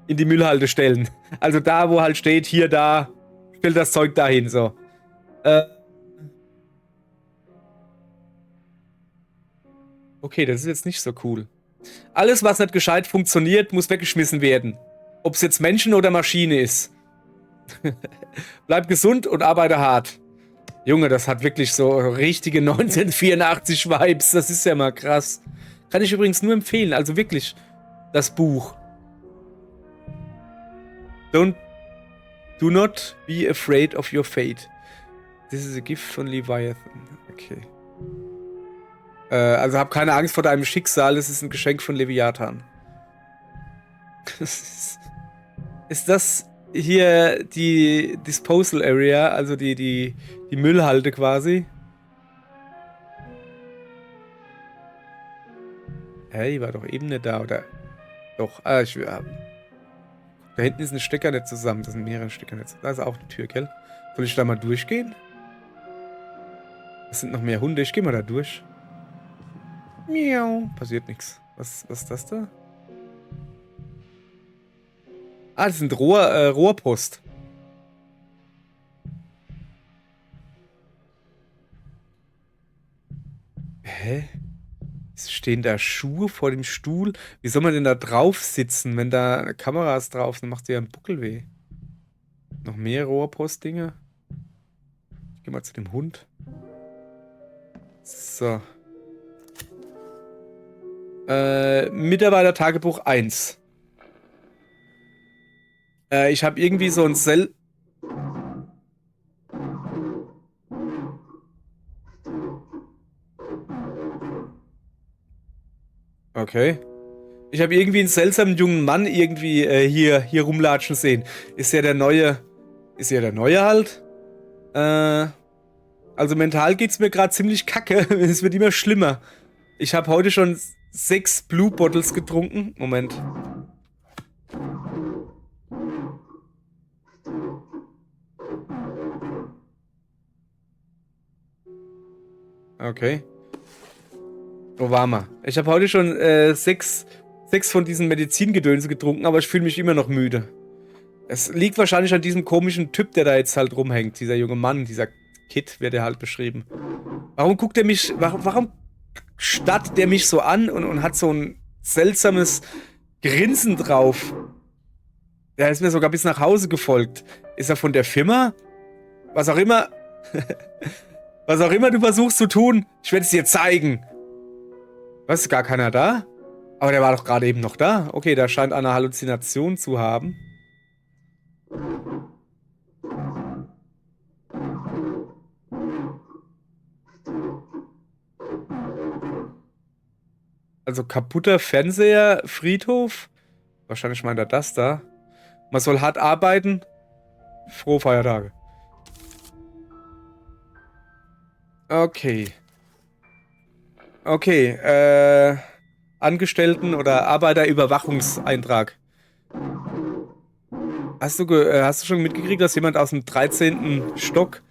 Müllhalde stellen. Also da, wo halt steht, hier, da, stell das Zeug dahin, so. Okay, das ist jetzt nicht so cool. Alles, was nicht gescheit funktioniert, muss weggeschmissen werden. Ob es jetzt Menschen oder Maschine ist. Bleib gesund und arbeite hart. Junge, das hat wirklich so richtige 1984-Vibes. Das ist ja mal krass. Kann ich übrigens nur empfehlen. Also wirklich, das Buch. Do not be afraid of your fate. This is a gift von Leviathan. Okay. Also hab keine Angst vor deinem Schicksal. Es ist ein Geschenk von Leviathan. Ist das hier die Disposal Area, also die Müllhalde quasi? Hä, die war doch eben nicht da, oder? Doch, da hinten ist ein Stecker nicht zusammen. Das sind mehrere Stecker nicht zusammen. Da ist auch eine Tür, gell? Soll ich da mal durchgehen? Es sind noch mehr Hunde. Ich gehe mal da durch. Miau. Passiert nichts. Was ist das da? Ah, das sind Rohrpost. Hä? Es stehen da Schuhe vor dem Stuhl? Wie soll man denn da drauf sitzen, wenn da Kameras drauf sind? Macht dir ja ein Buckel weh. Noch mehr Rohrpost-Dinge. Ich gehe mal zu dem Hund. So. Mitarbeiter-Tagebuch 1. Ich habe irgendwie so ein Okay. Ich habe irgendwie einen seltsamen jungen Mann irgendwie hier rumlatschen sehen. Ist ja der neue halt? Also mental geht's mir gerade ziemlich kacke. Es wird immer schlimmer. Ich habe heute schon 6 Blue Bottles getrunken. Moment. Okay. Wo waren wir? Ich habe heute schon 6 von diesen Medizingedönse getrunken, aber ich fühle mich immer noch müde. Es liegt wahrscheinlich an diesem komischen Typ, der da jetzt halt rumhängt. Dieser junge Mann, dieser Kid, wird er halt beschrieben. Warum guckt er mich, warum starrt der mich so an und hat so ein seltsames Grinsen drauf? Der ist mir sogar bis nach Hause gefolgt. Ist er von der Firma? Was auch immer. Was auch immer du versuchst zu tun, ich werde es dir zeigen. Was, ist gar keiner da? Aber der war doch gerade eben noch da. Okay, der scheint eine Halluzination zu haben. Also kaputter Fernseher, Friedhof. Wahrscheinlich meint er das da. Man soll hart arbeiten. Frohe Feiertage. Okay. Okay, Angestellten- oder Arbeiterüberwachungseintrag. Hast du schon mitgekriegt, dass jemand aus dem 13. Stock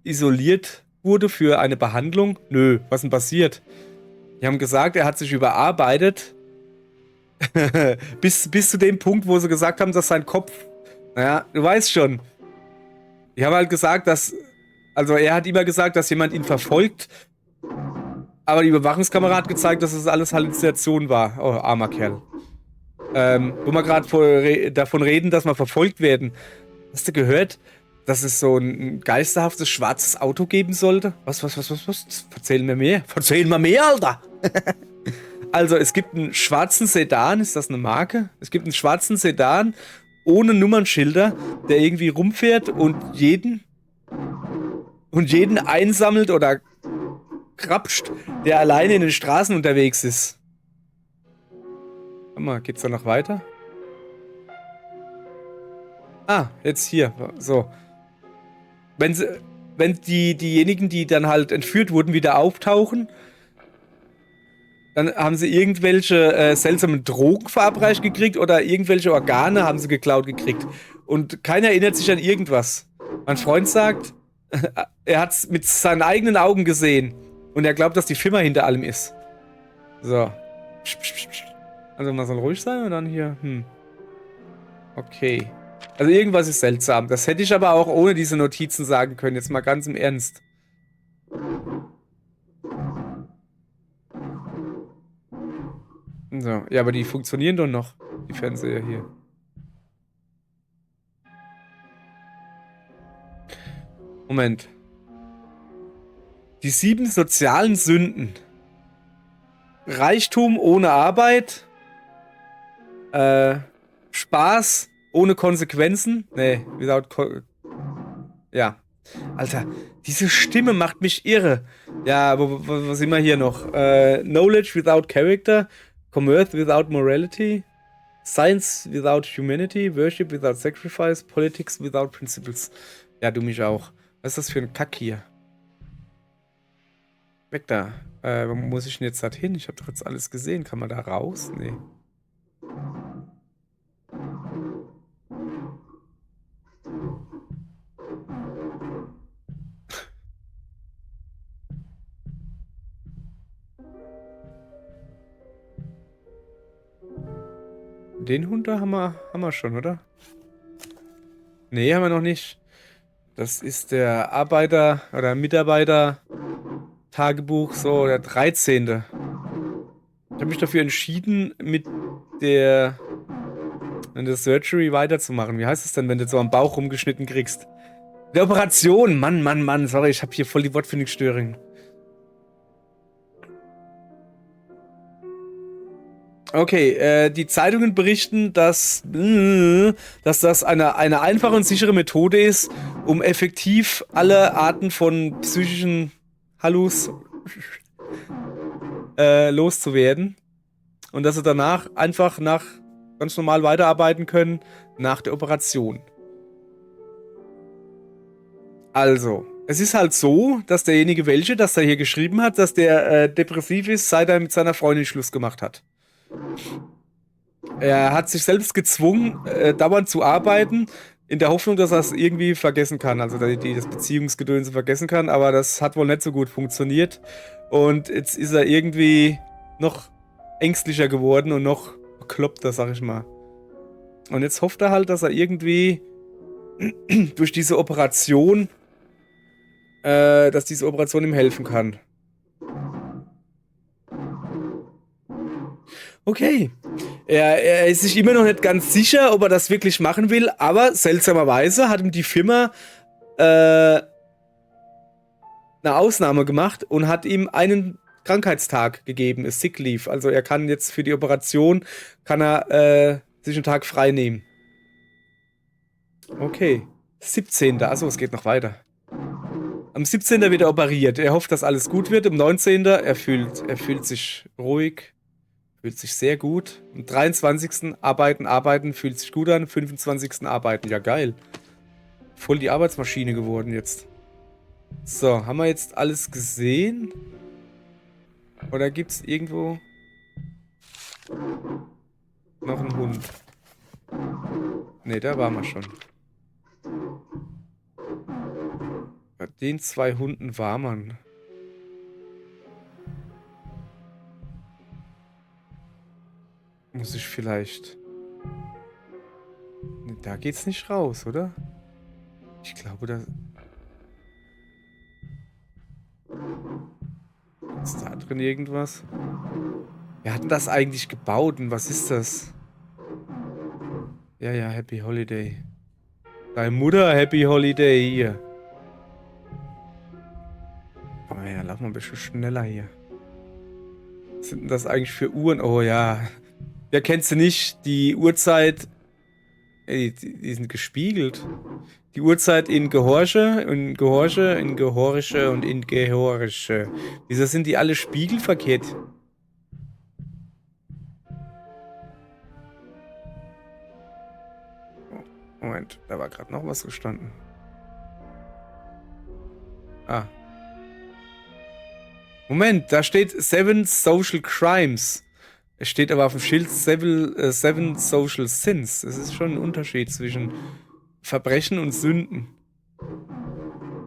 isoliert wurde für eine Behandlung? Nö, was denn passiert? Die haben gesagt, er hat sich überarbeitet. bis zu dem Punkt, wo sie gesagt haben, dass sein Kopf... Naja, du weißt schon. Die haben halt gesagt, dass... Also er hat immer gesagt, dass jemand ihn verfolgt. Aber die Überwachungskamera hat gezeigt, dass es alles Halluzination war. Oh, armer Kerl. Wo wir gerade davon reden, dass wir verfolgt werden. Hast du gehört, dass es so ein geisterhaftes schwarzes Auto geben sollte? Was? Erzähl mir mehr. Erzähl mir mehr, Alter! Also, es gibt einen schwarzen Sedan. Ist das eine Marke? Es gibt einen schwarzen Sedan ohne Nummernschilder, der irgendwie rumfährt und jeden einsammelt oder krapscht, der alleine in den Straßen unterwegs ist. Warte mal, geht's da noch weiter? Ah, jetzt hier. So. Wenn diejenigen, die dann halt entführt wurden, wieder auftauchen, dann haben sie irgendwelche seltsamen Drogen verabreicht gekriegt oder irgendwelche Organe haben sie geklaut gekriegt. Und keiner erinnert sich an irgendwas. Mein Freund sagt, er hat's mit seinen eigenen Augen gesehen. Und er glaubt, dass die Firma hinter allem ist. So. Also man soll ruhig sein und dann hier. Okay. Also irgendwas ist seltsam. Das hätte ich aber auch ohne diese Notizen sagen können. Jetzt mal ganz im Ernst. So. Ja, aber die funktionieren doch noch. Die Fernseher hier. Moment. Die 7 sozialen Sünden. Reichtum ohne Arbeit. Spaß ohne Konsequenzen. Nee, ja. Alter, diese Stimme macht mich irre. Ja, wo sind wir hier noch? Knowledge without character. Commerce without morality. Science without humanity. Worship without sacrifice. Politics without principles. Ja, du mich auch. Was ist das für ein Kack hier? Weg da. Wo muss ich denn jetzt halt hin? Ich habe doch jetzt alles gesehen. Kann man da raus? Nee. Den Hund da haben wir schon, oder? Nee, haben wir noch nicht. Das ist der Arbeiter- oder Mitarbeiter-Tagebuch, so der 13. Ich habe mich dafür entschieden, mit der Surgery weiterzumachen. Wie heißt es denn, wenn du so am Bauch rumgeschnitten kriegst? Der Operation! Mann. Sorry, ich habe hier voll die Wortfindungsstörung. Okay, die Zeitungen berichten, dass das eine einfache und sichere Methode ist, um effektiv alle Arten von psychischen Hallus loszuwerden. Und dass sie danach einfach ganz normal weiterarbeiten können nach der Operation. Also, es ist halt so, dass derjenige das da hier geschrieben hat, dass der depressiv ist, seit er mit seiner Freundin Schluss gemacht hat. Er hat sich selbst gezwungen, dauernd zu arbeiten, in der Hoffnung, dass er es irgendwie vergessen kann, also dass das Beziehungsgedönse vergessen kann, aber das hat wohl nicht so gut funktioniert. Und jetzt ist er irgendwie noch ängstlicher geworden und noch bekloppter, sag ich mal. Und jetzt hofft er halt, dass er irgendwie durch diese Operation, dass diese Operation ihm helfen kann. Okay. Er ist sich immer noch nicht ganz sicher, ob er das wirklich machen will, aber seltsamerweise hat ihm die Firma eine Ausnahme gemacht und hat ihm einen Krankheitstag gegeben, ist Sick Leave. Also er kann jetzt für die Operation, sich einen Tag frei nehmen. Okay. 17. Achso, es geht noch weiter. Am 17. wird er operiert. Er hofft, dass alles gut wird. Am 19. er fühlt sich ruhig. Fühlt sich sehr gut. Am 23. arbeiten, fühlt sich gut an. Am 25. arbeiten. Ja, geil. Voll die Arbeitsmaschine geworden jetzt. So, haben wir jetzt alles gesehen? Oder gibt's irgendwo noch einen Hund? Ne, da waren wir schon. Bei den 2 Hunden war man. Muss ich vielleicht... Ne, da geht's nicht raus, oder? Ich glaube, da... Ist da drin irgendwas? Wir hatten das eigentlich gebaut und was ist das? Ja, Happy Holiday. Deine Mutter, Happy Holiday hier. Oh ja, lauf mal ein bisschen schneller hier. Was sind denn das eigentlich für Uhren? Oh ja. Wer kennt sie nicht? Die Uhrzeit. Ey, die sind gespiegelt. Die Uhrzeit in Gehorche, in Gehorsche und in Gehorche. Wieso sind die alle spiegelverkehrt? Oh, Moment, da war gerade noch was gestanden. Ah. Moment, da steht 7 Social Crimes. Es steht aber auf dem Schild 7 Social Sins. Es ist schon ein Unterschied zwischen Verbrechen und Sünden.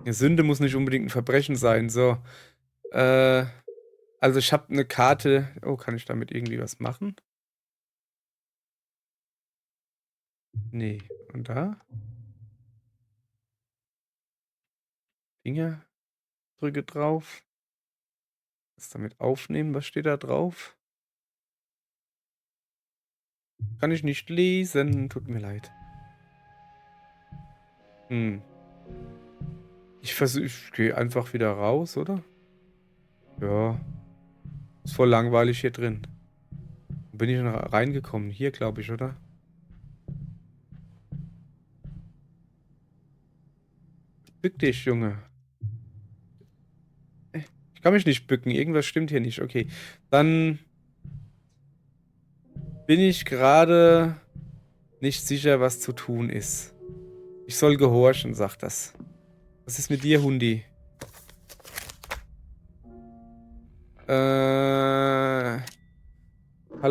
Ja, Sünde muss nicht unbedingt ein Verbrechen sein. So. Also ich habe eine Karte. Oh, kann ich damit irgendwie was machen? Nee. Und da? Finger. Drücke drauf. Was damit aufnehmen? Was steht da drauf? Kann ich nicht lesen. Tut mir leid. Ich gehe einfach wieder raus, oder? Ja. Ist voll langweilig hier drin. Wo bin ich denn reingekommen? Hier, glaube ich, oder? Bück dich, Junge. Ich kann mich nicht bücken. Irgendwas stimmt hier nicht. Okay. Dann bin ich gerade nicht sicher, was zu tun ist. Ich soll gehorchen, sagt das. Was ist mit dir, Hundi? Color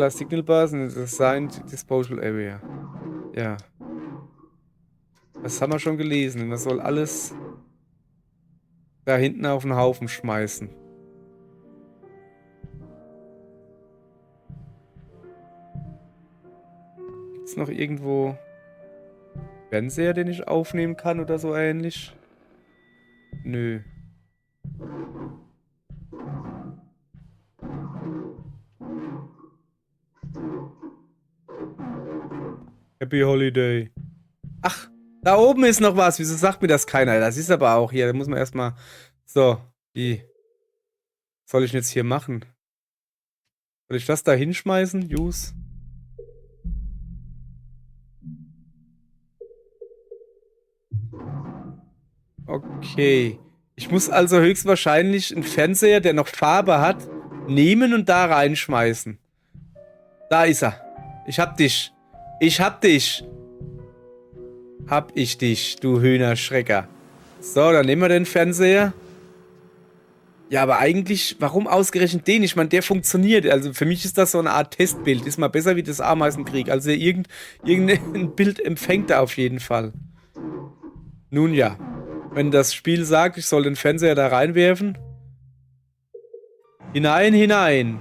Signal Bars and Assigned Disposal Area. Ja. Das haben wir schon gelesen. Man soll alles da hinten auf den Haufen schmeißen. Gibt's noch irgendwo Fernseher, den ich aufnehmen kann oder so ähnlich? Nö. Happy Holiday. Ach, da oben ist noch was. Wieso sagt mir das keiner? Das ist aber auch hier. Da muss man erstmal... So, wie soll ich denn jetzt hier machen? Soll ich das da hinschmeißen? Use. Okay. Ich muss also höchstwahrscheinlich einen Fernseher, der noch Farbe hat, nehmen und da reinschmeißen. Da ist er. Ich hab dich. Ich hab dich. Hab ich dich, du Hühnerschrecker. So, dann nehmen wir den Fernseher. Ja, aber eigentlich, warum ausgerechnet den? Ich meine, der funktioniert. Also für mich ist das so eine Art Testbild. Ist mal besser wie das Ameisenkrieg. Also irgendein Bild empfängt er auf jeden Fall. Nun ja. Wenn das Spiel sagt, ich soll den Fernseher da reinwerfen. Hinein, hinein.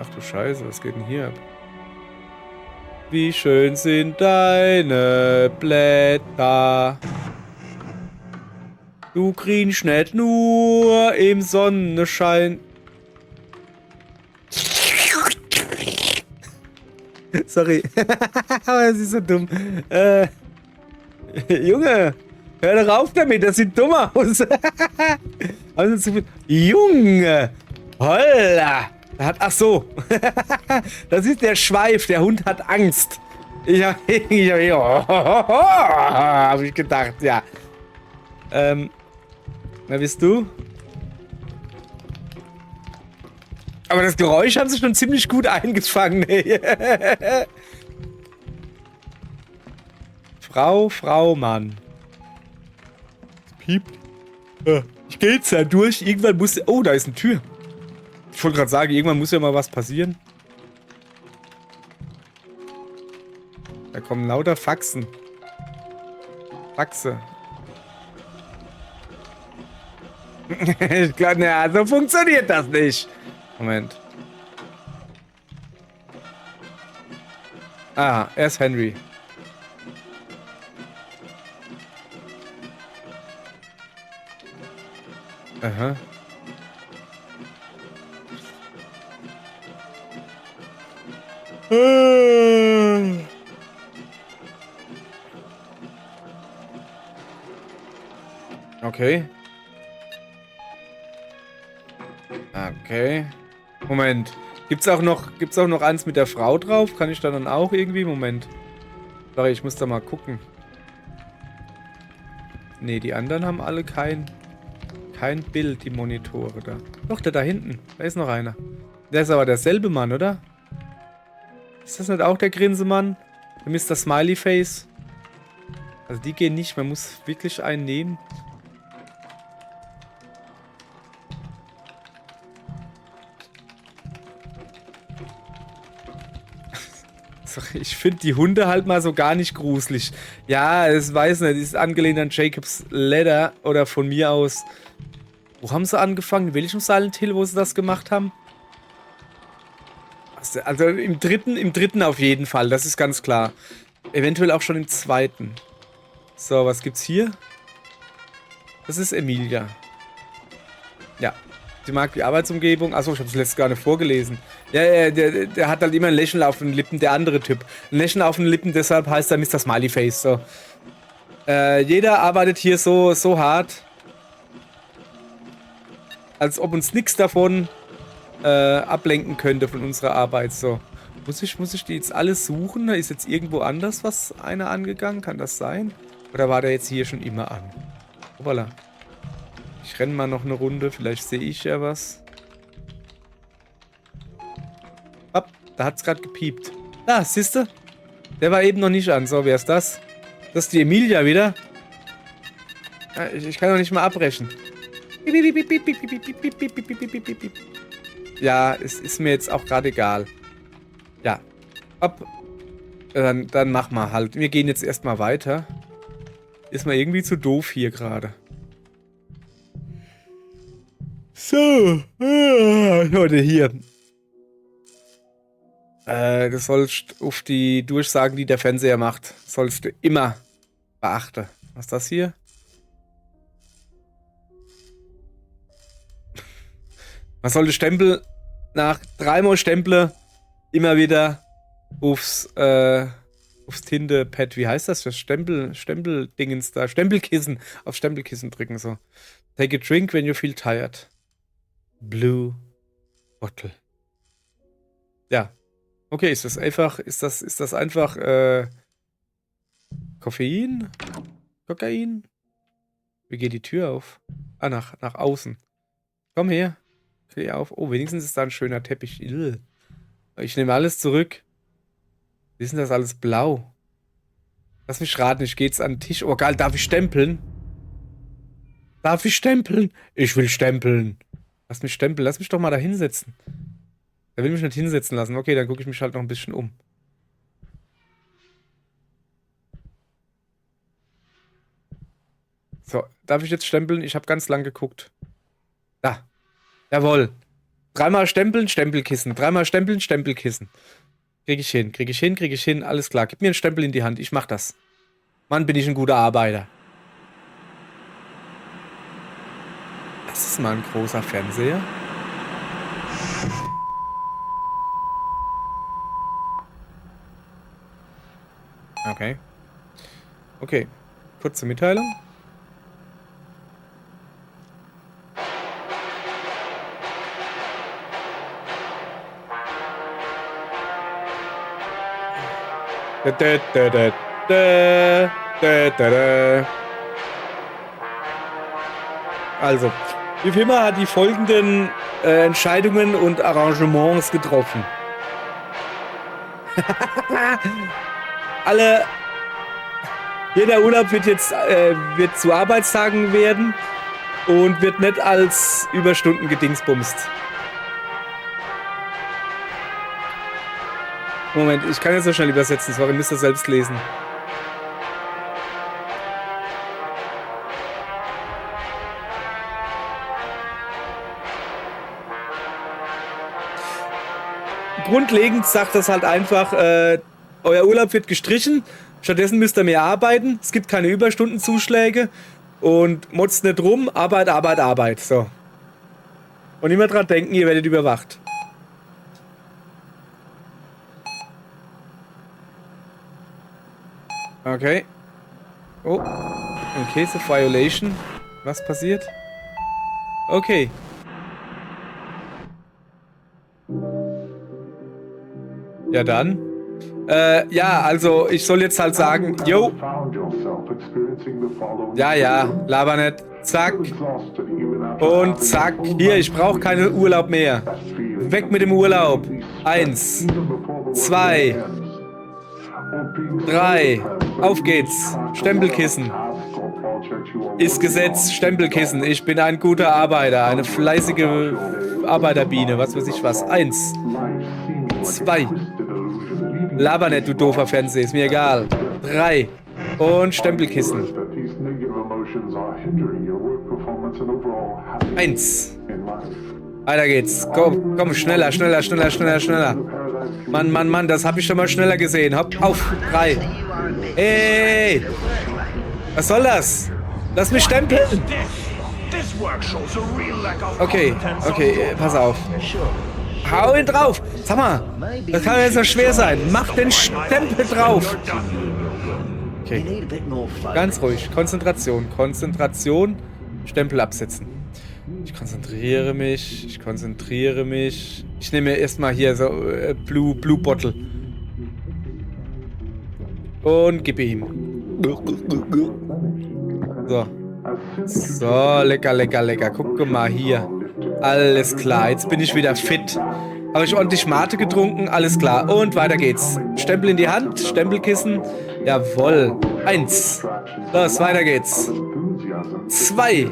Ach du Scheiße, was geht denn hier ab? Wie schön sind deine Blätter. Du kriegst nicht nur im Sonnenschein. Sorry. Aber es ist so dumm. Junge, hör doch auf damit, das sieht dumm aus. Also zu viel. Junge, holla. Ach so. Das ist der Schweif, der Hund hat Angst. Hab ich gedacht, ja. Wer bist du? Aber das Geräusch haben sie schon ziemlich gut eingefangen. Frau, Mann. Piept. Ich geh jetzt da durch. Irgendwann muss... Oh, da ist eine Tür. Ich wollte gerade sagen, irgendwann muss ja mal was passieren. Da kommen lauter Faxen. Faxe. Na, so funktioniert das nicht. Moment. Ah, er ist Henry. Aha. Okay. Okay. Moment. Gibt's auch noch eins mit der Frau drauf? Kann ich da dann auch irgendwie? Moment. Sorry, ich muss da mal gucken. Nee, die anderen haben alle kein Bild, die Monitore da. Doch, der da hinten. Da ist noch einer. Der ist aber derselbe Mann, oder? Ist das nicht auch der Grinsemann? Der Mr. Smiley Face? Also die gehen nicht, man muss wirklich einen nehmen. Ich finde die Hunde halt mal so gar nicht gruselig. Ja, das weiß nicht, ist angelehnt an Jacob's Ladder oder von mir aus. Wo haben sie angefangen? In welchem Silent Hill, wo sie das gemacht haben? Also im dritten auf jeden Fall, das ist ganz klar. Eventuell auch schon im zweiten. So, was gibt's hier? Das ist Emilia. Ja. Sie mag die Arbeitsumgebung. Achso, ich habe es letztes gar nicht vorgelesen. Ja, der hat halt immer ein Lächeln auf den Lippen, der andere Typ. Ein Lächeln auf den Lippen, deshalb heißt er Mr. Smiley Face. So. Jeder arbeitet hier so hart, als ob uns nichts davon ablenken könnte von unserer Arbeit. So. Muss ich die jetzt alle suchen? Da ist jetzt irgendwo anders was einer angegangen? Kann das sein? Oder war der jetzt hier schon immer an? Hoppala. Ich renne mal noch eine Runde, vielleicht sehe ich ja was. Hopp, da hat es gerade gepiept. Da, siehste? Der war eben noch nicht an. So, wer ist das? Das ist die Emilia wieder. Ich kann doch nicht mal abbrechen. Ja, es ist mir jetzt auch gerade egal. Ja. Hopp. Dann mach mal halt. Wir gehen jetzt erstmal weiter. Ist mal irgendwie zu doof hier gerade. So, Leute, hier. Du sollst auf die Durchsagen, die der Fernseher macht, sollst du immer beachten. Was ist das hier? Man sollte Stempel nach 3-mal Stempel immer wieder aufs Tinte-Pad, wie heißt das? Das Stempeldingens da, Stempelkissen, auf Stempelkissen drücken so. Take a drink when you feel tired. Blue Bottle. Ja. Okay, ist das einfach Koffein? Kokain? Wie geht die Tür auf? Ah, nach außen. Komm her. Geh auf. Oh, wenigstens ist da ein schöner Teppich. Ich nehme alles zurück. Wie ist denn das alles blau? Lass mich raten, ich gehe jetzt an den Tisch. Oh, geil, darf ich stempeln? Darf ich stempeln? Ich will stempeln. Lass mich stempeln. Lass mich doch mal da hinsetzen. Er will mich nicht hinsetzen lassen. Okay, dann gucke ich mich halt noch ein bisschen um. So, darf ich jetzt stempeln? Ich habe ganz lang geguckt. Da. Jawohl. 3-mal stempeln, Stempelkissen. 3-mal stempeln, Stempelkissen. Krieg ich hin. Alles klar. Gib mir einen Stempel in die Hand. Ich mach das. Mann, bin ich ein guter Arbeiter. Das ist mal ein großer Fernseher. Okay. Okay. Kurze Mitteilung. Also, die Firma hat die folgenden Entscheidungen und Arrangements getroffen. Jeder Urlaub wird jetzt wird zu Arbeitstagen werden und wird nicht als Überstunden gedingsbumst. Moment, ich kann jetzt so schnell übersetzen, sorry, müsst ihr selbst lesen. Grundlegend sagt das halt einfach, euer Urlaub wird gestrichen, stattdessen müsst ihr mehr arbeiten, es gibt keine Überstundenzuschläge und motzt nicht rum, Arbeit, so. Und immer dran denken, ihr werdet überwacht. Okay. Oh. In case of violation. Was passiert? Okay. Ja dann. Ja, also ich soll jetzt halt sagen, yo. Ja, laber nicht. Zack. Und zack. Hier, ich brauche keinen Urlaub mehr. Weg mit dem Urlaub. 1, 2, 3. Auf geht's. Stempelkissen. Ist Gesetz. Stempelkissen. Ich bin ein guter Arbeiter. Eine fleißige Arbeiterbiene. Was weiß ich was. 1, 2. Laber nicht, du doofer Fernseher. Ist mir egal. 3. Und Stempelkissen. 1. Weiter geht's. Komm, schneller. Mann, das hab ich schon mal schneller gesehen. Hopp, auf. 3. Ey! Was soll das? Lass mich stempeln! Okay, pass auf. Hau ihn drauf! Sag mal, das kann jetzt noch schwer sein. Mach den Stempel drauf! Okay. Ganz ruhig. Konzentration. Stempel absetzen. Ich konzentriere mich. Ich nehme erstmal hier so Blue Bottle. Und gib ihm. So, lecker. Guck mal hier. Alles klar, jetzt bin ich wieder fit. Habe ich ordentlich Mate getrunken, alles klar. Und weiter geht's. Stempel in die Hand, Stempelkissen. Jawohl. 1. Los, weiter geht's. 2.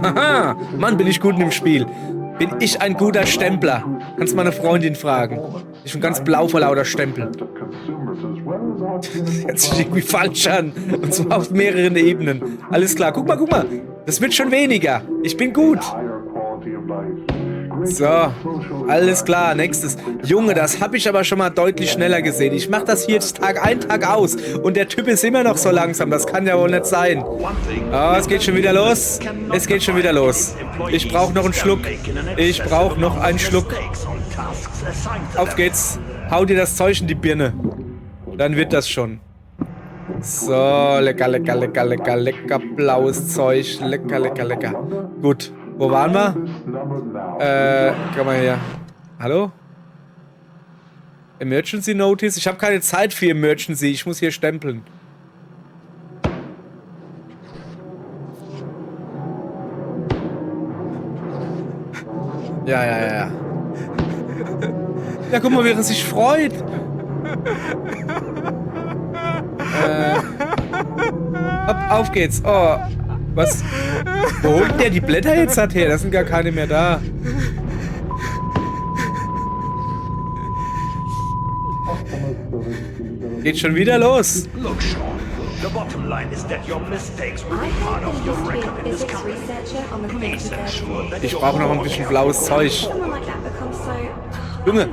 Haha, Mann, bin ich gut im Spiel. Bin ich ein guter Stempler? Kannst meine Freundin fragen. Ich bin ganz blau vor lauter Stempel. Das hört sich irgendwie falsch an. Und zwar auf mehreren Ebenen. Alles klar, guck mal. Das wird schon weniger. Ich bin gut. So, alles klar, nächstes. Junge, das habe ich aber schon mal deutlich schneller gesehen. Ich mache das hier jetzt Tag ein, Tag aus. Und der Typ ist immer noch so langsam. Das kann ja wohl nicht sein. Oh, es geht schon wieder los. Es geht schon wieder los. Ich brauche noch einen Schluck. Ich brauche noch einen Schluck. Auf geht's. Hau dir das Zeug in die Birne. Dann wird das schon. So, lecker, lecker, lecker, lecker, lecker blaues Zeug. Lecker, lecker, lecker. Gut. Wo waren wir? Komm mal her. Hallo? Emergency Notice? Ich habe keine Zeit für Emergency. Ich muss hier stempeln. Ja. Ja, guck mal, wie er sich freut. Auf geht's. Oh, was? Wo holt der die Blätter jetzt her? Da sind gar keine mehr da. Geht schon wieder los. Look, Sean, the bottom line is that your mistakes will be part of your record in this company. Please ensure that Ich brauche noch ein bisschen blaues Zeug. Junge,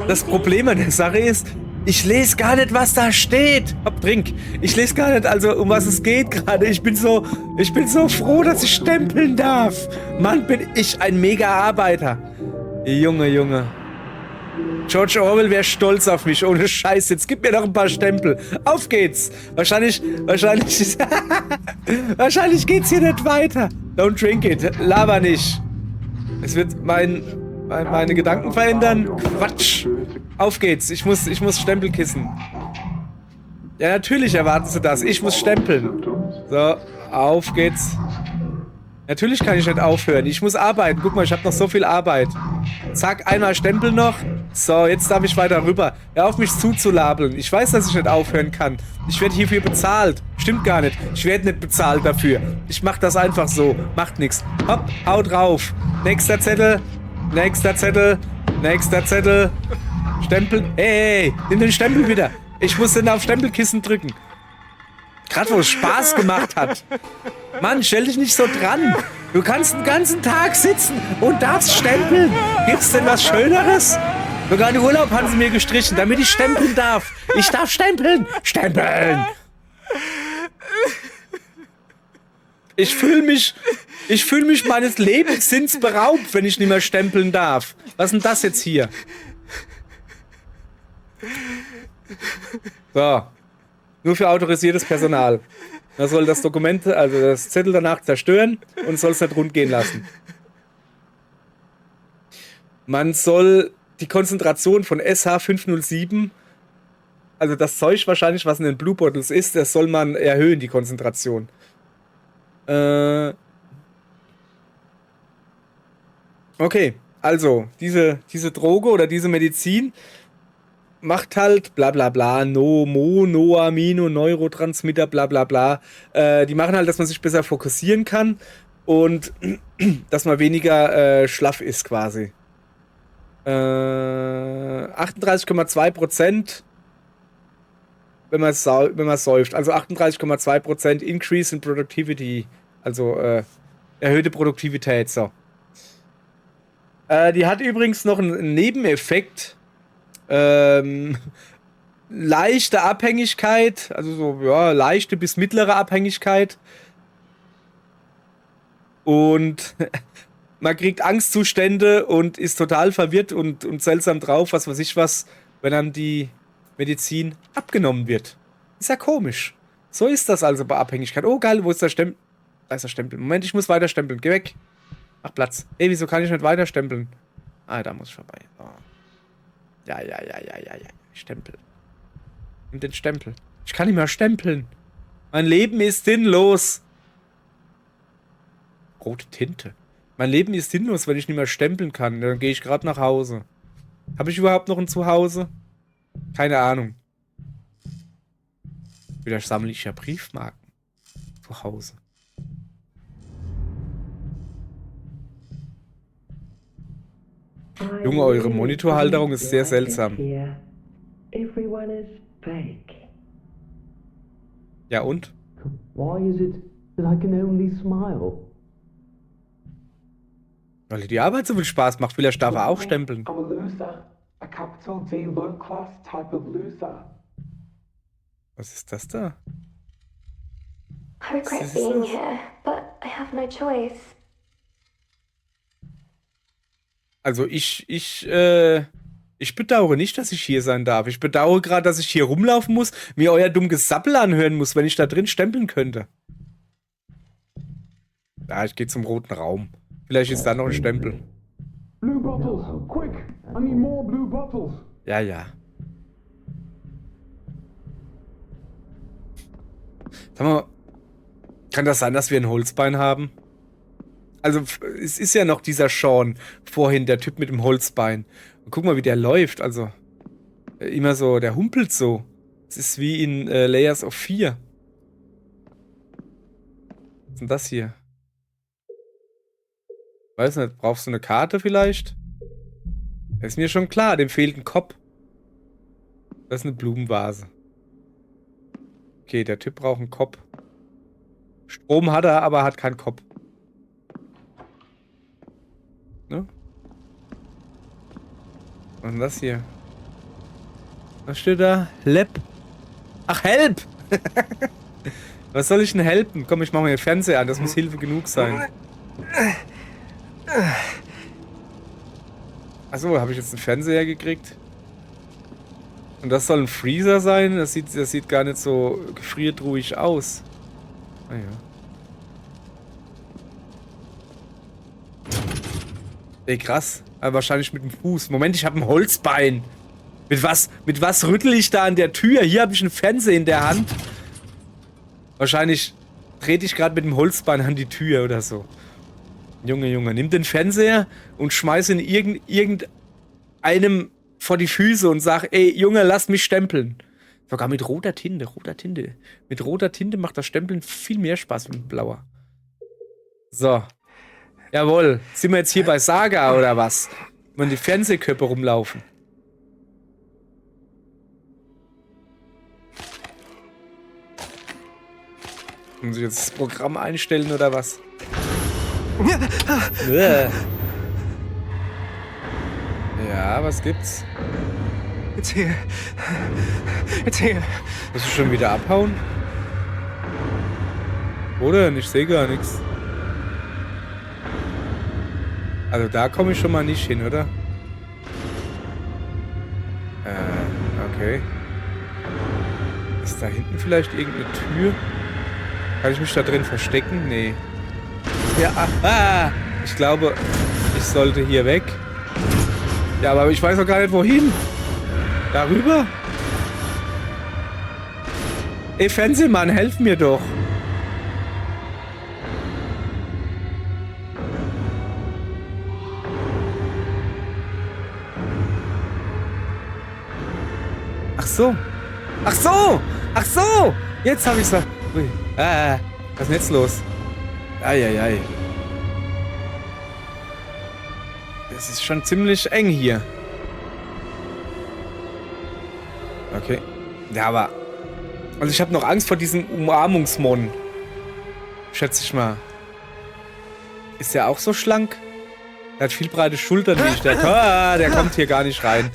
das Problem an der Sache ist, ich lese gar nicht, was da steht. Hopp, trink. Ich lese gar nicht, also um was es geht gerade. Ich bin so froh, dass ich stempeln darf. Mann, bin ich ein Mega-Arbeiter. Junge. George Orwell wäre stolz auf mich. Ohne Scheiß. Jetzt gib mir noch ein paar Stempel. Auf geht's. Wahrscheinlich geht's hier nicht weiter. Don't drink it. Laber nicht. Es wird meine Gedanken verändern. Quatsch. Auf geht's. Ich muss Stempelkissen. Ja, natürlich erwarten sie das. Ich muss stempeln. So, auf geht's. Natürlich kann ich nicht aufhören. Ich muss arbeiten. Guck mal, ich habe noch so viel Arbeit. Zack, einmal Stempel noch. So, jetzt darf ich weiter rüber. Hör auf, mich zuzulabeln. Ich weiß, dass ich nicht aufhören kann. Ich werde hierfür bezahlt. Stimmt gar nicht. Ich werde nicht bezahlt dafür. Ich mach das einfach so. Macht nichts. Hopp, hau drauf. Nächster Zettel. Nächster Zettel. Nächster Zettel. Stempel. Hey, nimm den Stempel wieder. Ich muss den auf Stempelkissen drücken. Gerade wo es Spaß gemacht hat. Mann, stell dich nicht so dran. Du kannst den ganzen Tag sitzen und darfst stempeln. Gibt's denn was Schöneres? Sogar in Urlaub haben sie mir gestrichen, damit ich stempeln darf. Ich darf stempeln. Stempeln. Ich fühle mich meines Lebenssinns beraubt, wenn ich nicht mehr stempeln darf. Was ist denn das jetzt hier? So. Nur für autorisiertes Personal. Man soll das Dokument, also das Zettel danach zerstören und soll es nicht rund gehen lassen. Man soll die Konzentration von SH507, also das Zeug wahrscheinlich, was in den Blue Bottles ist, das soll man erhöhen, die Konzentration. Okay, also diese Droge oder diese Medizin macht halt bla bla bla, Monoamino, Neurotransmitter, bla bla bla. Die machen halt, dass man sich besser fokussieren kann und dass man weniger schlaff ist quasi. 38,2%, wenn man säuft. Also 38,2% Increase in Productivity. Also erhöhte Produktivität. So. Die hat übrigens noch einen Nebeneffekt. Leichte Abhängigkeit, also so, ja, leichte bis mittlere Abhängigkeit. Und man kriegt Angstzustände und ist total verwirrt und seltsam drauf, was weiß ich was, wenn einem die Medizin abgenommen wird. Ist ja komisch. So ist das also bei Abhängigkeit. Oh geil, wo ist der Stempel? Da ist der Stempel. Moment, ich muss weiter stempeln. Geh weg. Mach Platz. Ey, wieso kann ich nicht weiter stempeln? Ah, da muss ich vorbei. Oh. Ja. Stempel. Nimm den Stempel. Ich kann nicht mehr stempeln. Mein Leben ist sinnlos. Rote Tinte. Mein Leben ist sinnlos, wenn ich nicht mehr stempeln kann. Dann gehe ich gerade nach Hause. Habe ich überhaupt noch ein Zuhause? Keine Ahnung. Vielleicht sammle ich ja Briefmarken. Zu Hause. Junge, eure Monitorhalterung ist sehr seltsam. Ja und? Why is it that I can only smile? Weil die Arbeit so viel Spaß macht, will er Staffer auch stempeln. I'm a loser. A capital D low class type of loser. Was ist das da? I regret being here, but I have no choice. Also ich bedauere nicht, dass ich hier sein darf. Ich bedauere gerade, dass ich hier rumlaufen muss, mir euer dumm Gesappel anhören muss, wenn ich da drin stempeln könnte. Ja, ich gehe zum roten Raum. Vielleicht ist da noch ein Stempel. Blue bottles, quick! I need more blue bottles. Ja, ja. Sag mal, kann das sein, dass wir ein Holzbein haben? Also, es ist ja noch dieser Sean vorhin, der Typ mit dem Holzbein. Und guck mal, wie der läuft. Also, immer so, der humpelt so. Es ist wie in Layers of Fear. Was ist denn das hier? Weiß nicht, brauchst du eine Karte vielleicht? Das ist mir schon klar, dem fehlt ein Kopf. Das ist eine Blumenvase. Okay, der Typ braucht einen Kopf. Strom hat er, aber hat keinen Kopf. Ne? Was ist denn das hier? Was steht da? Help. Ach, Help! Was soll ich denn helfen? Komm, ich mach mal den Fernseher an, das muss Hilfe genug sein. Achso, habe ich jetzt einen Fernseher gekriegt? Und das soll ein Freezer sein? Das sieht gar nicht so gefriert ruhig aus. Ah ja. Ey, krass. Aber wahrscheinlich mit dem Fuß. Moment, ich habe ein Holzbein. Mit was rüttel ich da an der Tür? Hier habe ich einen Fernseher in der Hand. Wahrscheinlich trete ich gerade mit dem Holzbein an die Tür oder so. Junge, nimm den Fernseher und schmeiß ihn irgendeinem vor die Füße und sag, ey, Junge, lass mich stempeln. Sogar mit roter Tinte. Mit roter Tinte macht das Stempeln viel mehr Spaß mit blauer. So. Jawohl. Sind wir jetzt hier bei Saga oder was? Wenn die Fernsehköpfe rumlaufen. Muss ich jetzt das Programm einstellen oder was? Ja, was gibt's? It's here. It's here. Musst du schon wieder abhauen? Oder? Ich sehe gar nichts. Also da komme ich schon mal nicht hin, oder? Okay. Ist da hinten vielleicht irgendeine Tür? Kann ich mich da drin verstecken? Nee. Ja, ich glaube, ich sollte hier weg. Ja, aber ich weiß doch gar nicht, wohin. Darüber? Ey, Fernsehmann, helf mir doch. Ach so. Ach so. Ach so. Jetzt habe ich's. Ui. Was ist denn jetzt los? Eieiei. Es ist schon ziemlich eng hier. Okay. Ja, aber... Also ich habe noch Angst vor diesem Umarmungsmon. Schätze ich mal. Ist der auch so schlank? Der hat viel breite Schultern wie ich. Der kommt hier gar nicht rein.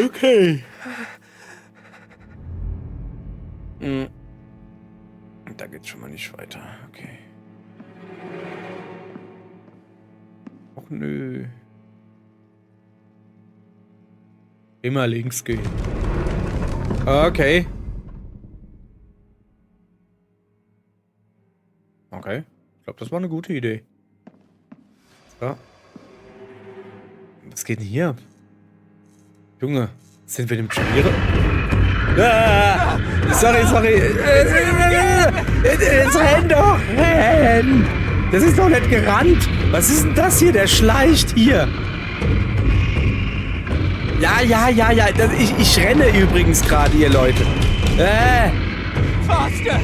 Okay. Da geht's schon mal nicht weiter. Okay. Och nö. Immer links gehen. Okay. Okay. Ich glaube, das war eine gute Idee. So. Was geht denn hier ab? Junge, sind wir im Tiere? Ah, sorry. Jetzt renn doch! Renn! Das ist doch nicht gerannt! Was ist denn das hier? Der schleicht hier! Ja. Ich renne übrigens gerade, ihr Leute. Faster!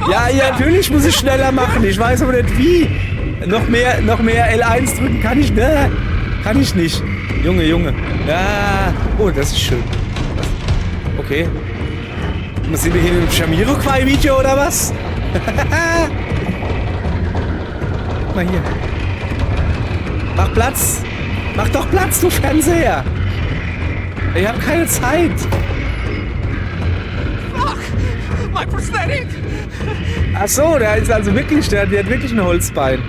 Ja, natürlich muss ich schneller machen. Ich weiß aber nicht wie. Noch mehr L1 drücken kann ich. Kann ich nicht. Junge. Ja. Oh, das ist schön. Okay. Sind wir hier in einem Jamiroquai-Video oder was? Guck mal hier. Mach Platz. Mach doch Platz, du Fernseher. Ich hab keine Zeit. Fuck! My prosthetic! Ach so, der ist also wirklich, der hat wirklich ein Holzbein.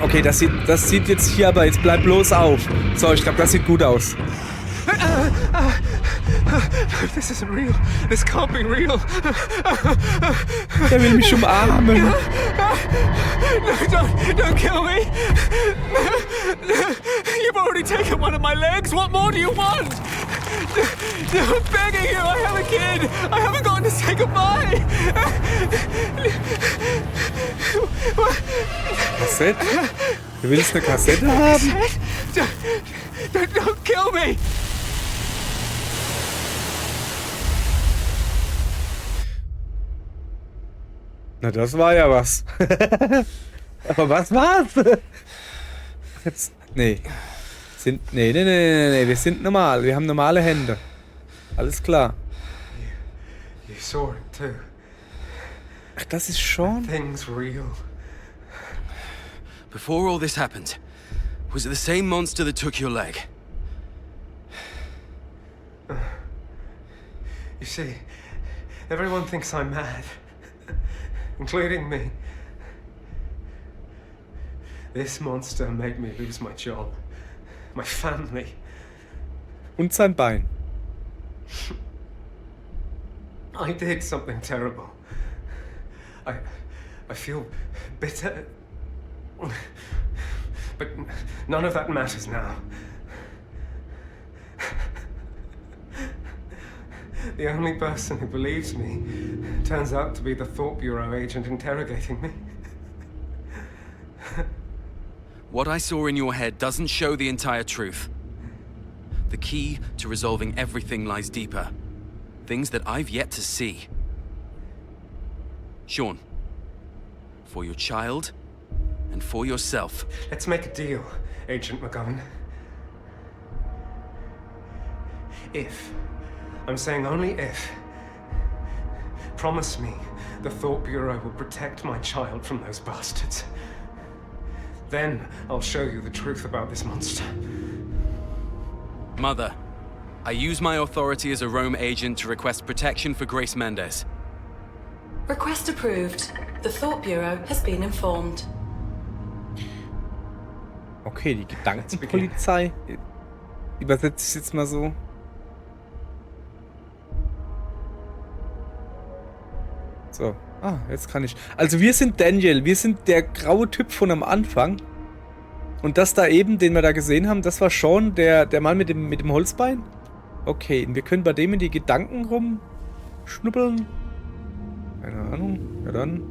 Okay, das sieht jetzt hier, aber jetzt bleib bloß auf. So, ich glaube, das sieht gut aus. This isn't real. This can't be real. Der will mich umarmen. No, don't kill me. You've already taken one of my legs. What more do you want? I'm begging you. I have a kid. I haven't gotten to say goodbye. Kassette? Du willst eine Kassette haben? Don't kill me. Na, das war ja was. Aber was war's? Jetzt, nee. Nee, wir sind normal. Wir haben normale Hände. Alles klar. You saw it too. Ach, das ist schon... Things real. Before all this happened, was it the same monster that took your leg? You see, everyone thinks I'm mad. Including me. This monster made me lose my job, my family. Und sein Bein. I did something terrible. I feel bitter. But none of that matters now. The only person who believes me turns out to be the Thought Bureau agent interrogating me. What I saw in your head doesn't show the entire truth. The key to resolving everything lies deeper. Things that I've yet to see. Sean, for your child and for yourself. Let's make a deal, Agent McGovern. If, I'm saying only if, promise me the Thought Bureau will protect my child from those bastards. Then I'll show you the truth about this monster. Mother, I use my authority as a Rome agent to request protection for Grace Mendez. Request approved. The Thought Bureau has been informed. Okay, die Gedankenpolizei. Übersetze ich jetzt mal so. So. Ah, jetzt kann ich. Also wir sind Daniel. Wir sind der graue Typ von am Anfang. Und das da eben, den wir da gesehen haben, das war Sean, der Mann mit dem Holzbein. Okay, und wir können bei dem in die Gedanken rumschnuppeln. Keine Ahnung. Ja dann.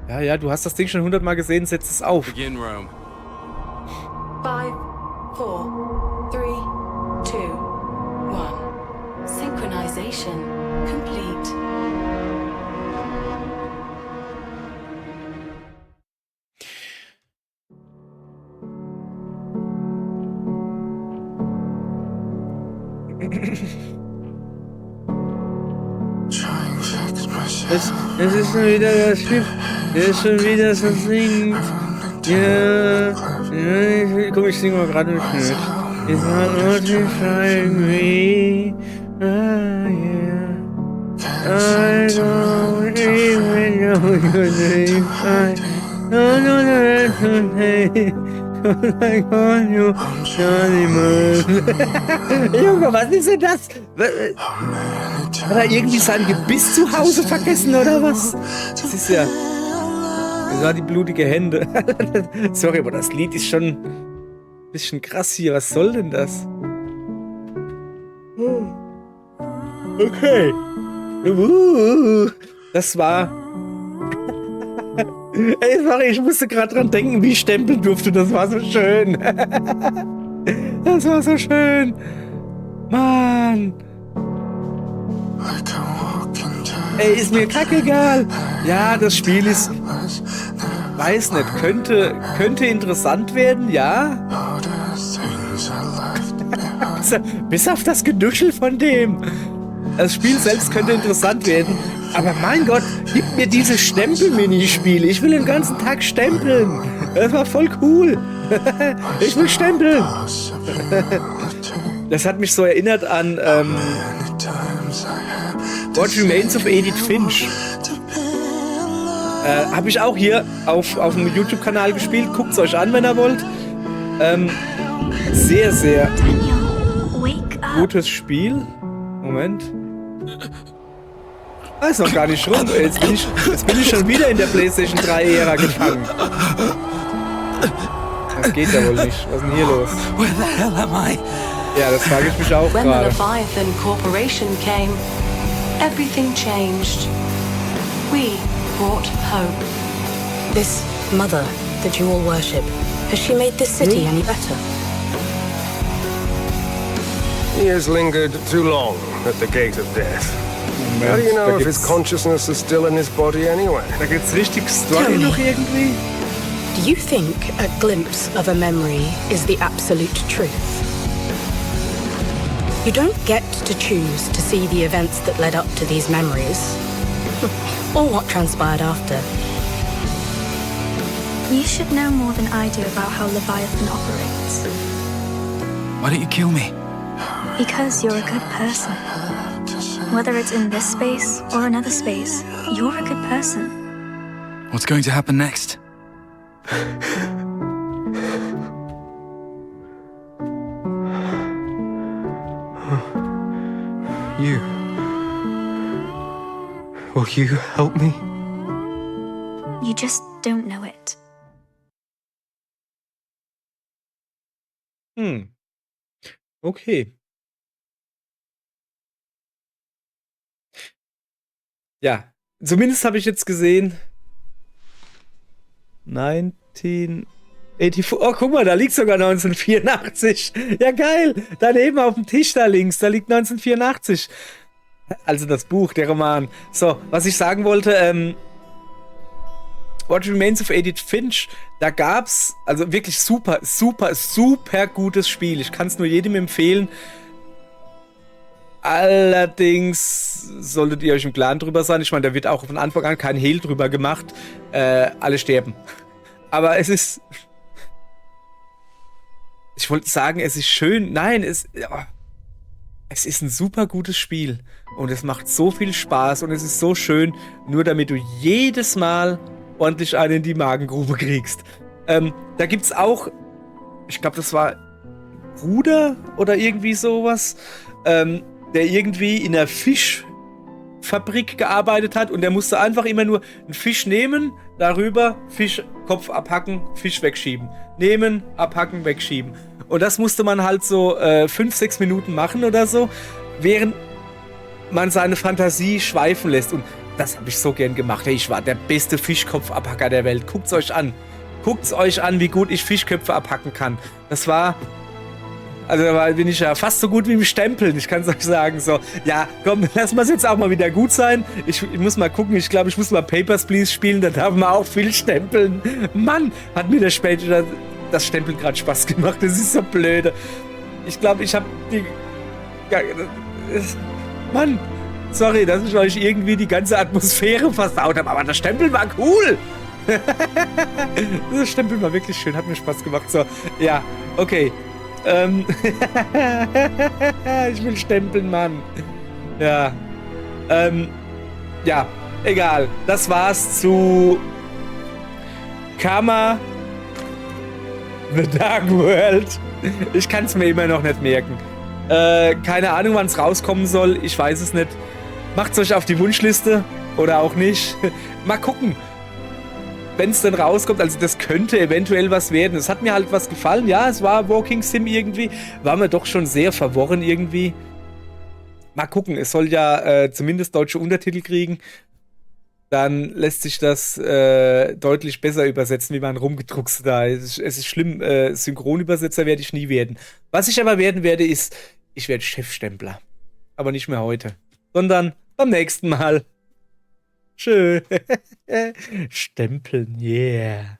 Ja, du hast das Ding schon 100-mal gesehen. Setz es auf. Begin, Rome. 5, 4, 3, 2, 1. Synchronization complete. Es ist schon wieder das Schiff. Der ist schon wieder so singt. Ja. Guck, ich singe mal gerade mit. It's not notifying me. Yeah. I don't even know your name. I don't know your name. I call you Johnny Man. Junge, was ist denn das? Hat er irgendwie sein Gebiss zu Hause vergessen oder was? Das ist ja... Das war die blutige Hände. Sorry, aber das Lied ist schon ein bisschen krass hier. Was soll denn das? Okay. Das war... Ey, sorry, ich musste gerade dran denken, wie ich stempeln durfte. Das war so schön. Das war so schön. Mann. Ey, ist mir kackegal. Ja, das Spiel ist... Weiß nicht, könnte interessant werden, ja? bis auf das Geduschel von dem. Das Spiel selbst könnte interessant werden, aber mein Gott, gib mir diese Stempel-Minispiele. Ich will den ganzen Tag stempeln. Das war voll cool. Ich will stempeln. Das hat mich so erinnert an What Remains of Edith Finch. Habe ich auch hier auf dem YouTube-Kanal gespielt. Guckt's euch an, wenn ihr wollt. Sehr, sehr gutes Spiel. Moment. Ah, ist noch gar nicht rum. Jetzt bin ich schon wieder in der PlayStation 3-Ära gefangen. Das geht ja wohl nicht. Was ist denn hier los? Where the hell am I? Ja, das frage ich mich auch When the gerade. Leviathan Corporation came, everything changed. We brought hope. This mother that you all worship, has she made this city any better? He has lingered too long at the gate of death. How do you know if his consciousness is still in his body anyway? Da gibt's richtig Story noch irgendwie. Do you think a glimpse of a memory is the absolute truth? You don't get to choose to see the events that led up to these memories, or what transpired after. You should know more than I do about how Leviathan operates. Why don't you kill me? Because you're a good person. Whether it's in this space or another space, you're a good person. What's going to happen next? You. Will you help me? You just don't know it. Okay. Ja, zumindest habe ich jetzt gesehen. 1984. Oh, guck mal, da liegt sogar 1984. Ja, geil. Daneben auf dem Tisch da links, da liegt 1984. Also das Buch, der Roman. So, was ich sagen wollte, What Remains of Edith Finch, da gab's also wirklich super gutes Spiel. Ich kann es nur jedem empfehlen. Allerdings solltet ihr euch im Klaren drüber sein. Ich meine, da wird auch von Anfang an kein Hehl drüber gemacht. Alle sterben. Aber es ist... Ich wollte sagen, es ist schön. Nein, es ist ein super gutes Spiel. Und es macht so viel Spaß und es ist so schön, nur damit du jedes Mal ordentlich einen in die Magengrube kriegst. Da gibt's auch, ich glaube, das war Bruder oder irgendwie sowas, der irgendwie in einer Fischfabrik gearbeitet hat und der musste einfach immer nur einen Fisch nehmen, darüber Fischkopf abhacken, Fisch wegschieben. Nehmen, abhacken, wegschieben. Und das musste man halt so 5-6 Minuten machen oder so, während man seine Fantasie schweifen lässt. Und das habe ich so gern gemacht. Hey, ich war der beste Fischkopfabhacker der Welt. Guckt's euch an. Guckt's euch an, wie gut ich Fischköpfe abhacken kann. Das war... Also da bin ich ja fast so gut wie im Stempeln. Ich kann es euch sagen. So, ja, komm, lass mal jetzt auch mal wieder gut sein. Ich muss mal gucken. Ich glaube, ich muss mal Papers, Please spielen. Da darf man auch viel stempeln. Mann, hat mir das Stempeln gerade Spaß gemacht. Das ist so blöde. Ich glaube, ich habe die... Ja, Mann, sorry, dass ich euch irgendwie die ganze Atmosphäre versaut habe. Aber das Stempeln war cool. Das Stempeln war wirklich schön. Hat mir Spaß gemacht. So, ja, okay. Ich will stempeln, Mann. Ja. Ja, egal. Das war's zu Karma The Dark World. Ich kann es mir immer noch nicht merken. Keine Ahnung, wann es rauskommen soll. Ich weiß es nicht. Macht's euch auf die Wunschliste oder auch nicht. Mal gucken. Wenn es dann rauskommt, also das könnte eventuell was werden. Es hat mir halt was gefallen. Ja, es war Walking Sim irgendwie. War mir doch schon sehr verworren irgendwie. Mal gucken, es soll ja zumindest deutsche Untertitel kriegen. Dann lässt sich das deutlich besser übersetzen, wie man rumgedruckst da. Es ist schlimm, Synchronübersetzer werde ich nie werden. Was ich aber werden werde, ist, ich werde Chefstempler. Aber nicht mehr heute, sondern beim nächsten Mal. Schön. Stempeln, yeah.